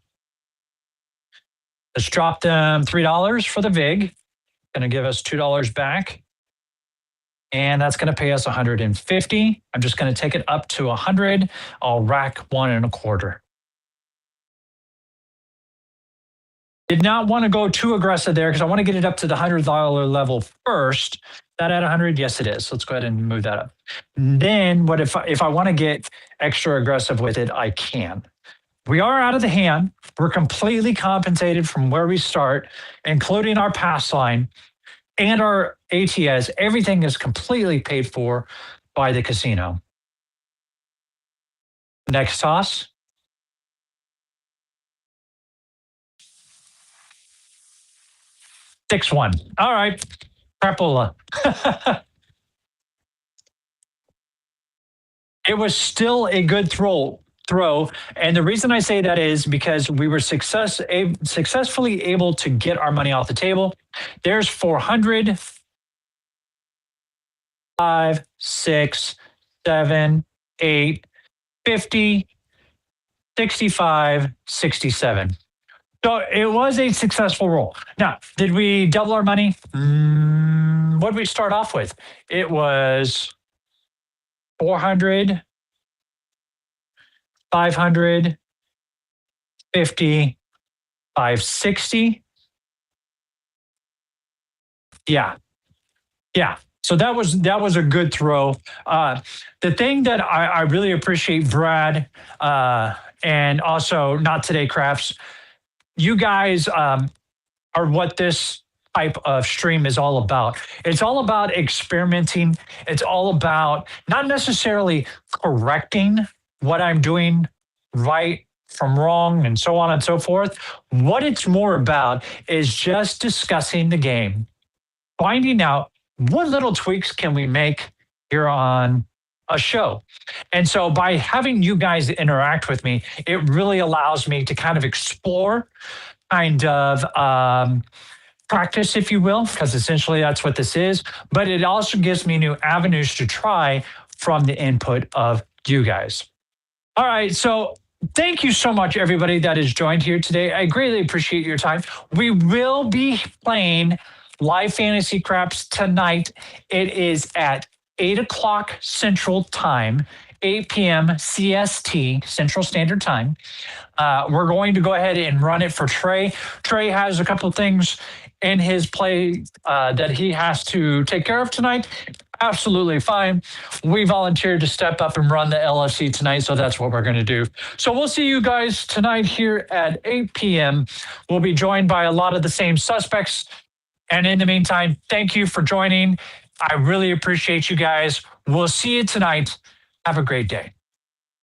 Let's drop them $3 for the VIG. Going to give us $2 back. And that's going to pay us 150. I'm just going to take it up to 100. I'll rack 1.25. Did not want to go too aggressive there because I want to get it up to the $100 level first. That at 100? Yes, it is. Let's go ahead and move that up. Then what if I want to get extra aggressive with it, I can. We are out of the hand. We're completely compensated from where we start, including our pass line and our ATS. Everything is completely paid for by the casino. Next toss. 6-1. All right. Crapola. It was still a good throw. And the reason I say that is because we were successfully able to get our money off the table. There's 400, 5, 6, 7, 8, 50, 65, 67. So it was a successful roll. Now, did we double our money? What did we start off with? It was 400, 500, 50, 560. Yeah. So that was a good throw. The thing that I really appreciate, Brad, and also Not Today Crafts, you guys are what this type of stream is all about. It's all about experimenting. It's all about not necessarily correcting what I'm doing right from wrong and so on and so forth. What it's more about is just discussing the game, finding out what little tweaks can we make here on a show. And so by having you guys interact with me, it really allows me to kind of explore, kind of practice, if you will, because essentially that's what this is. But it also gives me new avenues to try from the input of you guys. All right. So thank you so much, everybody that has joined here today. I greatly appreciate your time. We will be playing Live Fantasy Craps tonight. It is at 8 o'clock Central Time, 8 p.m. CST, Central Standard Time. We're going to go ahead and run it for Trey. Trey has a couple of things in his play that he has to take care of tonight. Absolutely fine. We volunteered to step up and run the LFC tonight, so that's what we're going to do. So we'll see you guys tonight here at 8 p.m. We'll be joined by a lot of the same suspects. And in the meantime, thank you for joining. I really appreciate you guys. We'll see you tonight. Have a great day.